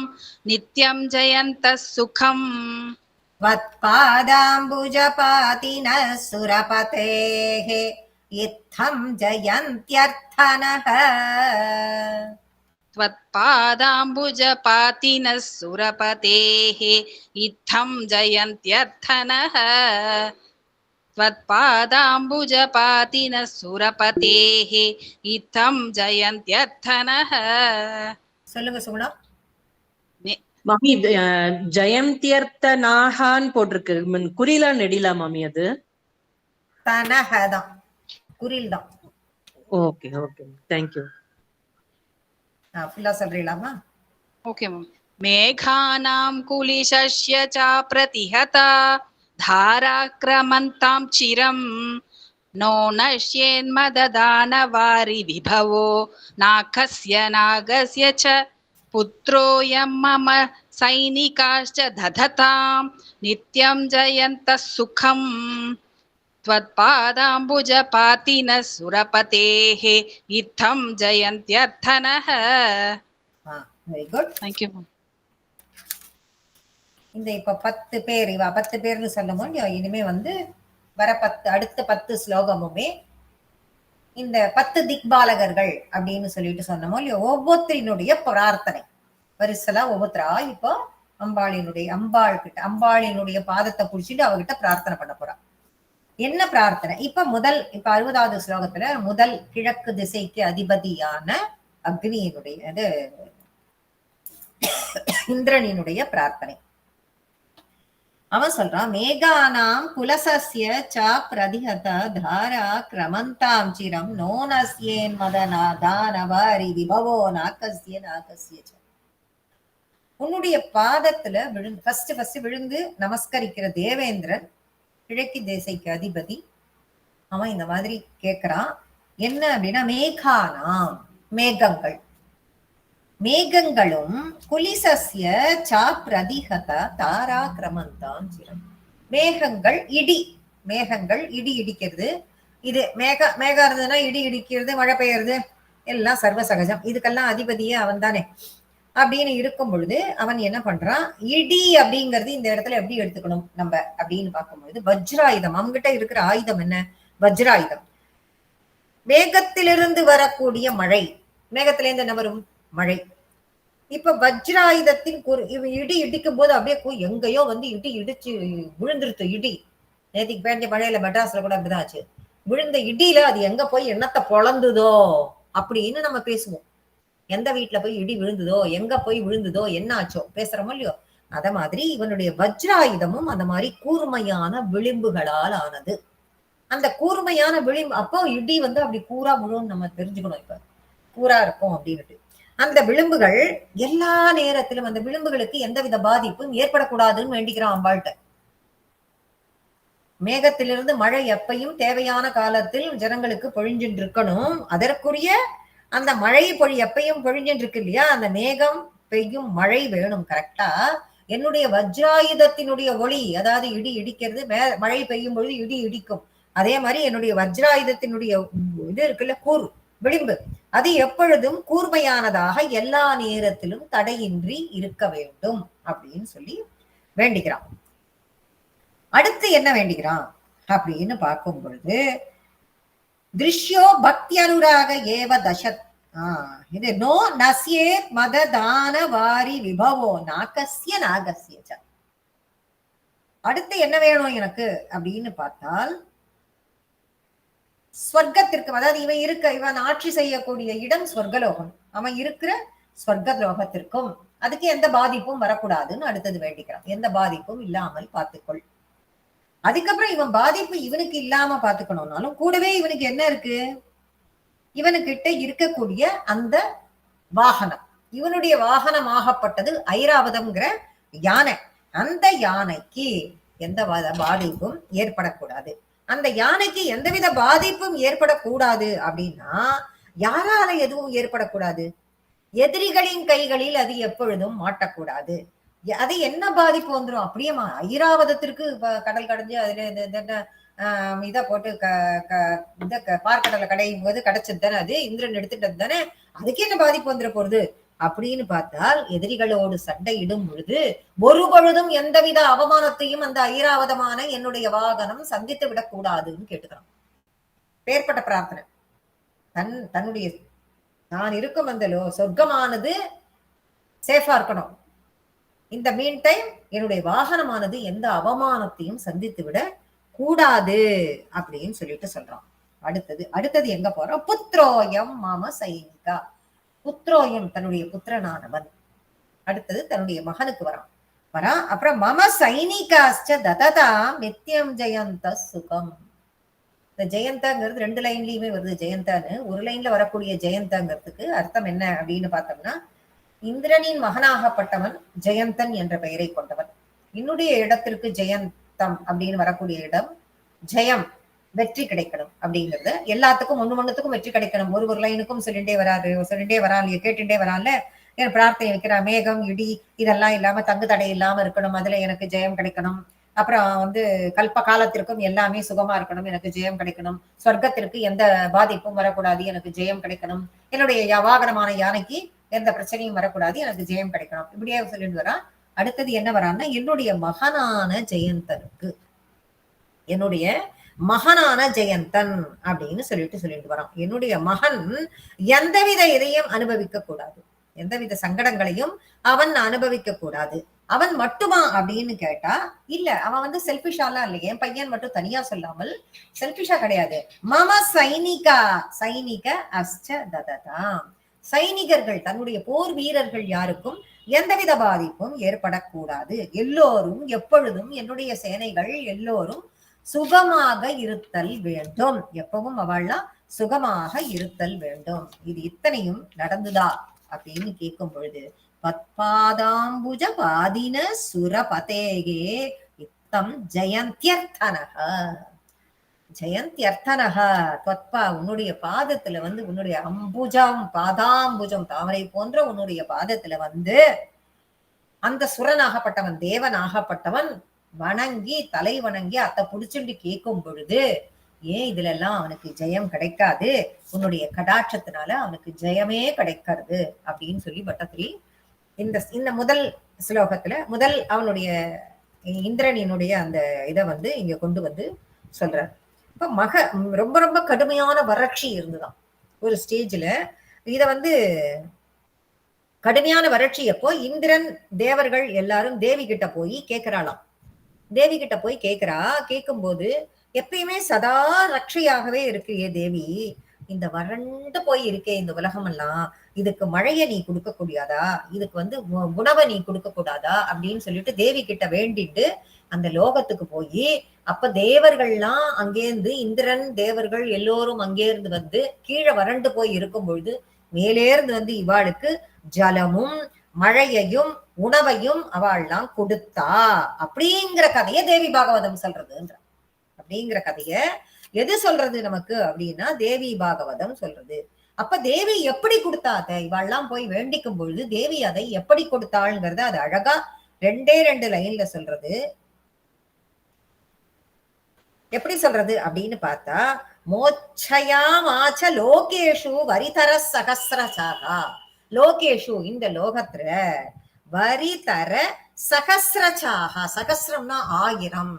नित्यं जयन्तः सुखम् त्वत्पादाम्बुजपातिनः सुरपतेः इत्थं जयन्त्यर्थनः त्वत्पादाम्बुजपातिनः सुरपतेः इत्थं जयन्त्यर्थनः त्वत्पादाम्बुजपातिनः सुरपतेः इत्थं जयन्त्यर्थनः சொல்லுங்க சுகுணா. மாமி ஜெயந்தியர்த்தனாகான்னு போட்டிருக்கு, குறிலா நெடிலா மாமி? அது தனஹதான், குறில் தான். Okay okay, thank you. ஃபுல்லா சொல்றீங்களாமா? Okay ma'am. மேகானாं குலிசஸ்ய ச பிரதிஹதா धाराक्रमन्तां चिरं नो नश्येन्मददानवारि विभवो नाकस्य नागस्य च पुत्रोऽयं मम सैनिकाश्च दधतां नित्यं जयन्तः सुखम् त्वत्पादाम्बुजपातिनः सुरपतेः इत्थं जयन्त्यर्थनः. Very good, thank you. இந்த இப்ப 10 பேர், இவ 10 பேர்னு சொல்லும்போது இனிமே வர அடுத்த 10 ஸ்லோகமுமே இந்த 10 திக்பாலகர்கள் அப்படின்னு சொல்லிட்டு சொன்னமோ இல்லையோ, ஒவ்வொருத்தரினுடைய பிரார்த்தனை வரிசலா ஒவ்வொருத்தரா இப்போ அம்பாளினுடைய பாதத்தை புடிச்சிட்டு அவகிட்ட பிரார்த்தனை பண்ண போறா. என்ன பிரார்த்தனை? இப்ப 60வது ஸ்லோகத்துல முதல் கிழக்கு திசைக்கு அதிபதியான அக்னியினுடைய இந்திரனினுடைய பிரார்த்தனை. அவன் சொல்றான், மேகானாம் குலசஸ்ய ச பிரதிஹத தாரா கிரமந்தாம் சிரம் நோனஸ்யேன் மதநாதானவாரி விபவோ நாகஸ்ய நாகஸ்ய ச. உன்னுடைய பாதத்துல ஃபர்ஸ்ட் விழுந்து நமஸ்கரிக்கிற தேவேந்திரன், கிழக்கு திசைக்கு அதிபதி, அவன் இந்த மாதிரி கேக்குறான். என்ன அப்படின்னா, மேகானாம், மேகங்கள், மேகங்களும் குலிசஸ்ய சா பிரதிகத தாரா கிரமந்தான் சிரம். மேகங்கள் இடி, மேகங்கள் இடி இடிக்கிறது. இது மேகம் இருந்ததுன்னா இடி இடிக்கிறது, மழை பெய்யறது எல்லாம் சர்வ சகஜம். இதுக்கெல்லாம் அதிபதியே அவன் தானே. அப்படின்னு இருக்கும் பொழுது அவன் என்ன பண்றான், இடி அப்படிங்கிறது இந்த இடத்துல எப்படி எடுத்துக்கணும் நம்ம அப்படின்னு பார்க்கும்பொழுது வஜ்ராயுதம். அவங்ககிட்ட இருக்கிற ஆயுதம் என்ன? வஜ்ராயுதம். மேகத்திலிருந்து வரக்கூடிய மழை, மேகத்திலேருந்து என்ன வரும்? மழை. இப்ப வஜ்ராயுதத்தின் இடி இடிக்கும் போது அப்படியே எங்கேயோ வந்து இடி இடிச்சு விழுந்துருத்து. இடி நேற்றுக்கு பேஞ்ச மழையில மெட்ராஸ்ல கூட அப்படிதான் ஆச்சு. விழுந்த இடியில அது எங்க போய் என்னத்தை பொழந்துதோ அப்படின்னு நம்ம பேசுவோம். எந்த வீட்டுல போய் இடி விழுந்ததோ, எங்க போய் விழுந்ததோ, என்ன ஆச்சோ பேசுறோமோ இல்லையோ. அத மாதிரி இவனுடைய வஜ்ராயுதமும் அந்த மாதிரி கூர்மையான விளிம்புகளால் ஆனது. அந்த கூர்மையான விளிம்பு, அப்போ இடி வந்து அப்படி கூரா விழும் நம்ம தெரிஞ்சுக்கணும். இப்ப கூரா இருக்கும் அப்படின்னுட்டு அந்த விளிம்புகள் எல்லா நேரத்திலும் அந்த விளிம்புகளுக்கு எந்தவித பாதிப்பும் ஏற்படக்கூடாதுன்னு வேண்டிக்கிறான் அம்பாள்கிட்ட. மேகத்திலிருந்து மழை எப்பையும் தேவையான காலத்தில் ஜனங்களுக்கு பொழிஞ்சிட்டு இருக்கணும். அதற்குரிய அந்த மழை எப்பையும் பொழிஞ்சிட்டு இருக்கு இல்லையா, அந்த மேகம் பெய்யும் மழை வேணும் கரெக்டா. என்னுடைய வஜ்ராயுதத்தினுடைய ஒளி, அதாவது இடி இடிக்கிறது, மழை பெய்யும் பொழுது இடி இடிக்கும். அதே மாதிரி என்னுடைய வஜ்ராயுதத்தினுடைய இது இருக்குல்ல, விளிம்பு, அது எப்பொழுதும் கூர்மையானதாக எல்லா நேரத்திலும் தடையின்றி இருக்க வேண்டும் அப்படின்னு சொல்லி வேண்டிக்கிறான். அடுத்து என்ன வேண்டிக்கிறான் அப்படின்னு பார்க்கும் பொழுது, திருஷ்யோ பக்தி அனுராக ஏவ தசத். இது நோ நஸ்யே மத தான வாரி விபவோ நாகஸ்ய நாகஸ்ய. அடுத்து என்ன வேணும் எனக்கு அப்படின்னு பார்த்தால், ஸ்வர்க்கத்திற்கும், அதாவது இவன் ஆட்சி செய்யக்கூடிய இடம் ஸ்வர்கலோகம், அவன் இருக்கிற ஸ்வர்கலோகத்திற்கும் அதுக்கு எந்த பாதிப்பும் வரக்கூடாதுன்னு அடுத்தது வேண்டிக்கிறான். எந்த பாதிப்பும் இல்லாமல் பார்த்துக்கொள். அதுக்கப்புறம் இவன் பாதிப்பு இவனுக்கு இல்லாம பாத்துக்கணும்னாலும் கூடவே இவனுக்கு என்ன இருக்கு, இவனுக்கிட்ட இருக்கக்கூடிய அந்த வாகனம், இவனுடைய வாகனமாகப்பட்டது ஐராவதம்ங்கிற யானை. அந்த யானைக்கு எந்த பாதிப்பும் ஏற்படக்கூடாது. அந்த யானைக்கு எந்தவித பாதிப்பும் ஏற்படக்கூடாது அப்படின்னா யாரால எதுவும் ஏற்படக்கூடாது? எதிரிகளின் கைகளில் அது எப்பொழுதும் மாட்டக்கூடாது. அது என்ன பாதிப்பு வந்துடும்? அப்படியே ஐராவதத்திற்கு கடல் கடைஞ்சு அதுல இதை போட்டு பார்க்கடலை கடையும் போது கிடைச்சது தானே, அது இந்திரன் எடுத்துட்டது தானே, அதுக்கு என்ன பாதிப்பு வந்துட போறது அப்படின்னு பார்த்தால், எதிரிகளோடு சண்டையிடும் பொழுது ஒரு பொழுதும் எந்தவித அவமானத்தையும் அந்த ஐராவதமான என்னுடைய வாகனம் சந்தித்து விடக்கூடாதுன்னு கேட்டுக்கிறான். பேர்பட்ட பிரார்த்தனை. தன்னுடைய நான் இருக்கும் அந்த சொர்க்கமானது சேஃபா இருக்கணும். இந்த மீன் டைம் என்னுடைய வாகனமானது எந்த அவமானத்தையும் சந்தித்து விட கூடாது அப்படின்னு சொல்லிட்டு சொல்றான். அடுத்தது எங்க போறோம்? புத்ரோயம் மம சைனிகா. புத்ரோயம் தன்னுடைய புத்திரனானவன். அடுத்தது தன்னுடைய மகனுக்கு வரான். அப்புறம் மம சைனிகாஸ்ச தததா நித்யம் ஜெயந்த சுகம். இந்த ஜெயந்தாங்கிறது 2 லைன்லயுமே வருது. ஜெயந்தான்னு ஒரு லைன்ல வரக்கூடிய ஜெயந்தாங்கிறதுக்கு அர்த்தம் என்ன அப்படின்னு பார்த்தோம்னா, இந்திரனின் மகனாகப்பட்டவன் ஜெயந்தன் என்ற பெயரை கொண்டவன். என்னுடைய இடத்திற்கு ஜெயந்தம் அப்படின்னு வரக்கூடிய இடம் ஜெயம், வெற்றி கிடைக்கணும் அப்படிங்கிறது. எல்லாத்துக்கும் ஒண்ணுத்துக்கும் வெற்றி கிடைக்கணும். ஒரு லைனுக்கும் சொல்லிட்டே வரான், கேட்டுட்டே வரான்ல. என் பிரார்த்தனை வைக்கிறா, மேகம் இடி இதெல்லாம் இல்லாம தங்கு தடை இல்லாம இருக்கணும், அதுல எனக்கு ஜெயம் கிடைக்கணும். அப்புறம் கல்ப காலத்திற்கும் எல்லாமே சுகமா இருக்கணும், எனக்கு ஜெயம் கிடைக்கணும். சொர்க்கத்திற்கு எந்த பாதிப்பும் வரக்கூடாது, எனக்கு ஜெயம் கிடைக்கணும். என்னுடைய வாகனமான யானைக்கு எந்த பிரச்சனையும் வரக்கூடாது, எனக்கு ஜெயம் கிடைக்கணும். இப்படியே சொல்லிட்டு வரான். அடுத்தது என்ன வரான்னா, என்னுடைய மகனான ஜெயந்தனுக்கு, என்னுடைய மகனான ஜெயந்தன் அப்படின்னு சொல்லிட்டு வரான். என்னுடைய மகன் எந்தவித இதையும் அனுபவிக்க கூடாது, எந்தவித சங்கடங்களையும் அவன் அனுபவிக்க கூடாது. அவன் மட்டுமா அப்படின்னு கேட்டா இல்ல, அவன் செல்பிஷாலாம் இல்லை. என் பையன் மட்டும் தனியா சொல்லாமல் செல்பிஷா கிடையாது. மம சைனிகா சைனிக அஸ்ச தததாம். சைனிகர்கள், தன்னுடைய போர் வீரர்கள் யாருக்கும் எந்தவித பாதிப்பும் ஏற்படக்கூடாது. எல்லோரும் எப்பொழுதும் என்னுடைய சேனைகள் எல்லோரும் சுகமாக இருத்தல் வேண்டும். எப்பவும் அவள்லாம் சுகமாக இருத்தல் வேண்டும். இது இத்தனையும் நடந்துதா அப்படின்னு கேட்கும் பொழுது, பத்பாதாம்புஜ பாதின சுரபதேகே இத்தம் ஜெயந்தியர்த்தனக. ஜெயந்த்யர்த்தனஹ தொத்பா உன்னுடைய பாதத்துல வந்து உன்னுடைய அம்புஜம் பாதாம்புஜம் தாமரை போன்ற உன்னுடைய பாதத்துல வந்து அந்த சுரனாகப்பட்டவன் தேவனாகப்பட்டவன் வணங்கி தலை வணங்கி அத்தை புடிச்சுண்டு கேட்கும் பொழுது ஏன் இதுல எல்லாம் அவனுக்கு ஜெயம் கிடைக்காது, உன்னுடைய கடாட்சத்தினால அவனுக்கு ஜெயமே கிடைக்கிறது அப்படின்னு சொல்லி பட்டத்திரி இந்த முதல் ஸ்லோகத்துல முதல் அவனுடைய இந்திரனினுடைய அந்த இதை வந்து இங்க கொண்டு வந்து சொல்றார். இப்ப ரொம்ப ரொம்ப கடுமையான வறட்சி இருந்துதான் ஒரு ஸ்டேஜ்ல. இத வந்து கடுமையான வறட்சி எப்போ இந்திரன் தேவர்கள் எல்லாரும் தேவி கிட்ட போய் கேட்கிறாளாம். தேவி கிட்ட போய் கேட்கும்போது எப்பயுமே சதா ரட்சையாகவே இருக்கியே தேவி, இந்த வறண்டு போய் இருக்கே இந்த உலகம் எல்லாம், இதுக்கு மழைய நீ கொடுக்க கூடாதா, இதுக்கு வந்து உணவை நீ கொடுக்க கூடாதா அப்படின்னு சொல்லிட்டு தேவி கிட்ட வேண்டிட்டு அந்த லோகத்துக்கு போய் அப்ப தேவர்கள்லாம் அங்கேருந்து இந்திரன் தேவர்கள் எல்லோரும் அங்கேருந்து வந்து கீழே வறண்டு போய் இருக்கும் பொழுது மேலேருந்து வந்து இவாளுக்கு ஜலமும் மழையையும் உணவையும் அவள்லாம் கொடுத்தா அப்படிங்கிற கதையை தேவி பாகவதம் சொல்றதுன்ற. அப்படிங்கிற கதைய எது சொல்றது நமக்கு அப்படின்னா தேவி பாகவதம் சொல்றது. அப்ப தேவி எப்படி கொடுத்தாத இவாள்லாம் போய் வேண்டிக்கும் பொழுது தேவி அதை எப்படி கொடுத்தாள்ங்கிறத அது அழகா 2 லைன்ல சொல்றது. எப்படி சொல்றது அப்படின்னு பார்த்தா மோச்சயா மாச்ச லோகேஷு வரிதர சகசிரசாகா. லோகேஷு இந்த லோகத்துல வரிதர சகசிரசாகா, சகசிரம்னா 1000,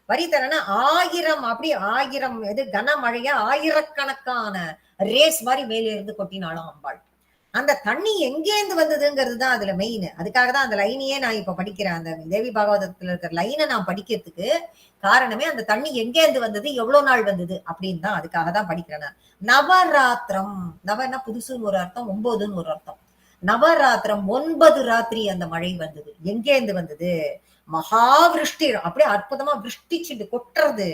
வரிதரனா 1000, அப்படி 1000 எது கனமழையா 1000கணக்கான ரேஸ் மாதிரி மேலே இருந்து கொட்டினாலும் அம்பாள். அந்த தண்ணி எங்கேருந்து வந்ததுங்கிறது தான் அதுல மெயின். அதுக்காக தான் அந்த லைனையே நான் இப்ப படிக்கிறேன். அந்த தேவி பாகவதத்துல இருக்கிற லைனை நான் படிக்கிறதுக்கு காரணமே அந்த தண்ணி எங்கேருந்து வந்தது, எவ்வளவு நாள் வந்தது அப்படின்னு தான். அதுக்காக தான் படிக்கிறேன் நான். நவராத்திரம், நவன்னா புதுசுன்னு ஒரு அர்த்தம், 9ன்னு ஒரு அர்த்தம். நவராத்திரம் 9 ராத்திரி அந்த மழை வந்தது. எங்கேருந்து வந்தது? மகாவிருஷ்டி, அப்படியே அற்புதமா விருஷ்டிச்சுட்டு கொட்டுறது.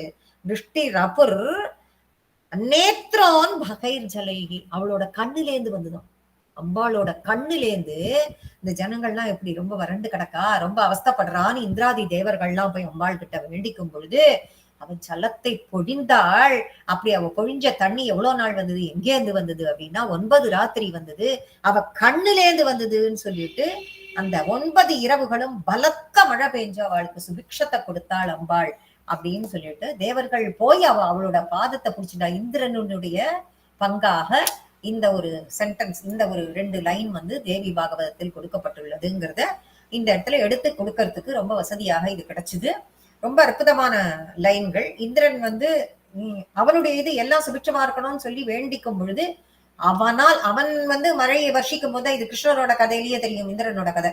விருஷ்டி ரபுர் நேத்ரான் பகைர் ஜலைகி, அவளோட கண்ணுலேந்து வந்துதான். அம்பாளோட கண்ணுலேந்து இந்த ஜனங்கள்லாம் எப்படி ரொம்ப வறண்டு கிடக்கா, ரொம்ப அவஸ்தப்படுறான்னு இந்திராதி தேவர்கள்லாம் போய் அம்பாள் கிட்ட வேண்டிக்கும் பொழுது அவன் ஜலத்தை பொழிந்தாள். அப்படி அவ பொழிஞ்ச தண்ணி எவ்வளவு நாள் வந்தது, எங்கேருந்து வந்தது அப்படின்னா 9 ராத்திரி வந்தது, அவ கண்ணுலேந்து வந்ததுன்னு சொல்லிட்டு அந்த 9 இரவுகளும் பலத்த மழை பெஞ்சு அவளுக்கு சுபிக்ஷத்தை கொடுத்தாள் அம்பாள் அப்படின்னு சொல்லிட்டு தேவர்கள் போய் அவளோட பாதத்தை பிடிச்சிட்டா. இந்திரனுடைய பங்காக இந்த ஒரு சென்டென்ஸ், இந்த ஒரு 2 லைன் வந்து தேவி பாகவதத்தில் கொடுக்கப்பட்டுள்ளதுங்கிறத இந்த இடத்துல எடுத்து கொடுக்கறதுக்கு ரொம்ப வசதியாக இது கிடைச்சது. ரொம்ப அற்புதமான லைன்கள். இந்திரன் வந்து அவனுடைய இது எல்லாம் சுபிட்சமா இருக்கணும்னு சொல்லி வேண்டிக்கும் பொழுது அவன் வந்து மழையை வர்ஷிக்கும் போது, இது கிருஷ்ணரோட கதையிலேயே தெரியும், இந்திரனோட கதை.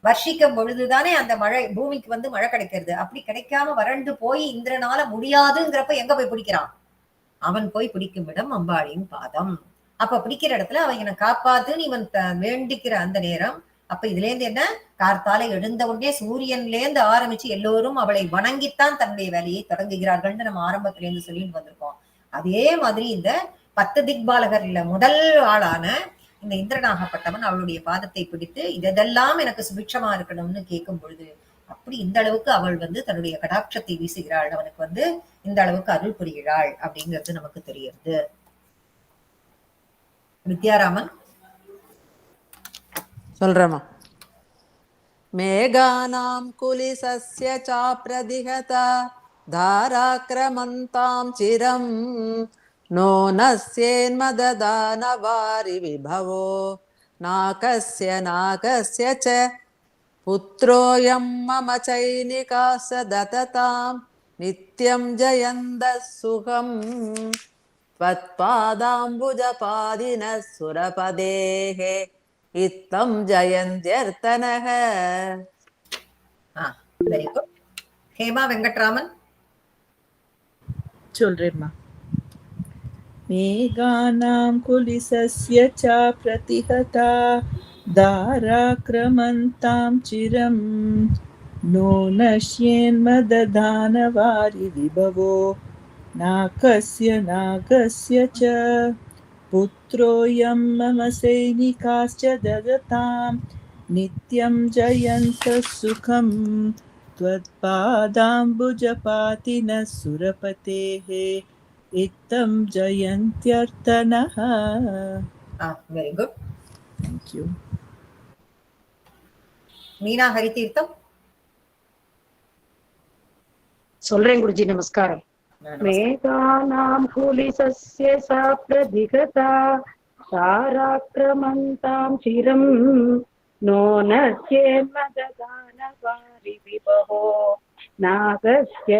வர்ஷிக்கும் பொழுதுதானே அந்த மழை பூமிக்கு வந்து மழை கிடைக்கிறது. அப்படி கிடைக்காம வறண்டு போய் இந்திரனால முடியாதுங்கிறப்ப எங்க போய் பிடிக்கிறான்? அவன் போய் பிடிக்கும் இடம் அம்பாளின் பாதம். அப்ப பிடிக்கிற இடத்துல அவன் என்னை காப்பாத்துன்னு இவன் வேண்டிக்கிற அந்த நேரம். அப்ப இதுல இருந்து என்ன, கார்த்தால எழுந்த உடனே சூரியன்ல இருந்து ஆரம்பிச்சு எல்லோரும் அவளை வணங்கித்தான் தன்னுடைய வேலையை தொடங்குகிறார்கள்னு நம்ம ஆரம்பத்துல இருந்து சொல்லிட்டு வந்திருக்கோம். அதே மாதிரி இந்த 10 திக்பாலகர் இல்ல முதல் ஆளான இந்த இந்திரனாகப்பட்டவன் அவளுடைய பாதத்தை பிடித்து இதெல்லாம் எனக்கு சுபிட்சமா இருக்கணும்னு கேட்கும் பொழுது அப்படி இந்த அளவுக்கு அவள் வந்து தன்னுடைய கடாட்சத்தை வீசுகிறாள், அவனுக்கு வந்து இந்த அளவுக்கு அருள் புரிகிறாள் அப்படிங்கிறது நமக்கு தெரியுது. வித்யாராமன் சொல்றமா. மேகானாம் குலிசஸ்ய சாப்ரதிஹதா தாராக்ரமந்தாம் சிரம் நோ நஸ்யேன்மததானவாரி விபவோ நாகஸ்ய நாகஸ்ய ச புத்ரோயம் மம சைனிகாஸ தததாம் நித்யம் ஜயந்தः சுகம் त्वत्पादाम्बुजपादिनः सुरपदेः इत्थं जयन्त्यर्तनः. Very good. ஹேமா வெங்கட்ராமன் சொல்றேம்மா. மேகானாம் குலிசஸ்ய சாப்ரதிஹதா தாராக்ரமந்தாம் சிரம் நோ நஷ்யேன்மததானவாரி விபவோ நாகஸ்ய நாகஸ்ய ச புத்ரோயம் மம சைனிகாஸ்ச தததாம் நித்யம் ஜயந்தः சுகம் त्वत्पादाम्बुजपातिनः सुरपतेः इत्थं जयन्त्यर्थनः. Very good. Thank you. Meena Haritheertham சொல்றேன் குருஜி. நமஸ்காரம். மேகானாம் குலிசஸ்ய சா பிரதிகதா சாராக்ரமந்தாம் சிரம் நோனஸ்யேன்மததானவாரி விபவோ நாகஸ்ய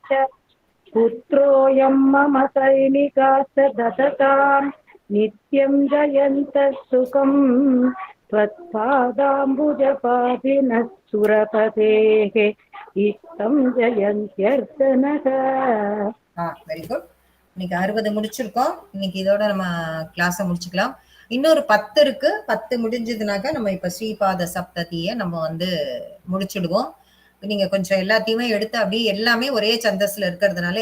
ச புத்ரோயம் மம சைனிகாஸ்ய தததாம் நித்யம் ஜயந்தः சுகம் त्वत्पादाम्बुजपादिनः सुरपतेः इत्थं जयन्त्यर्चनः. Very good. இன்னைக்கு 60 முடிச்சிருக்கோம். இன்னைக்கு இதோட நம்ம கிளாஸ முடிச்சுக்கலாம். இன்னொரு 10 இருக்கு. 10 முடிஞ்சதுனாக்க நம்ம இப்ப ஸ்ரீபாத சப்ததியை நம்ம முடிச்சிடுவோம். நீங்க கொஞ்சம் எல்லாத்தையுமே எடுத்து அப்படியே எல்லாமே ஒரே சந்தஸ்ல இருக்கிறதுனால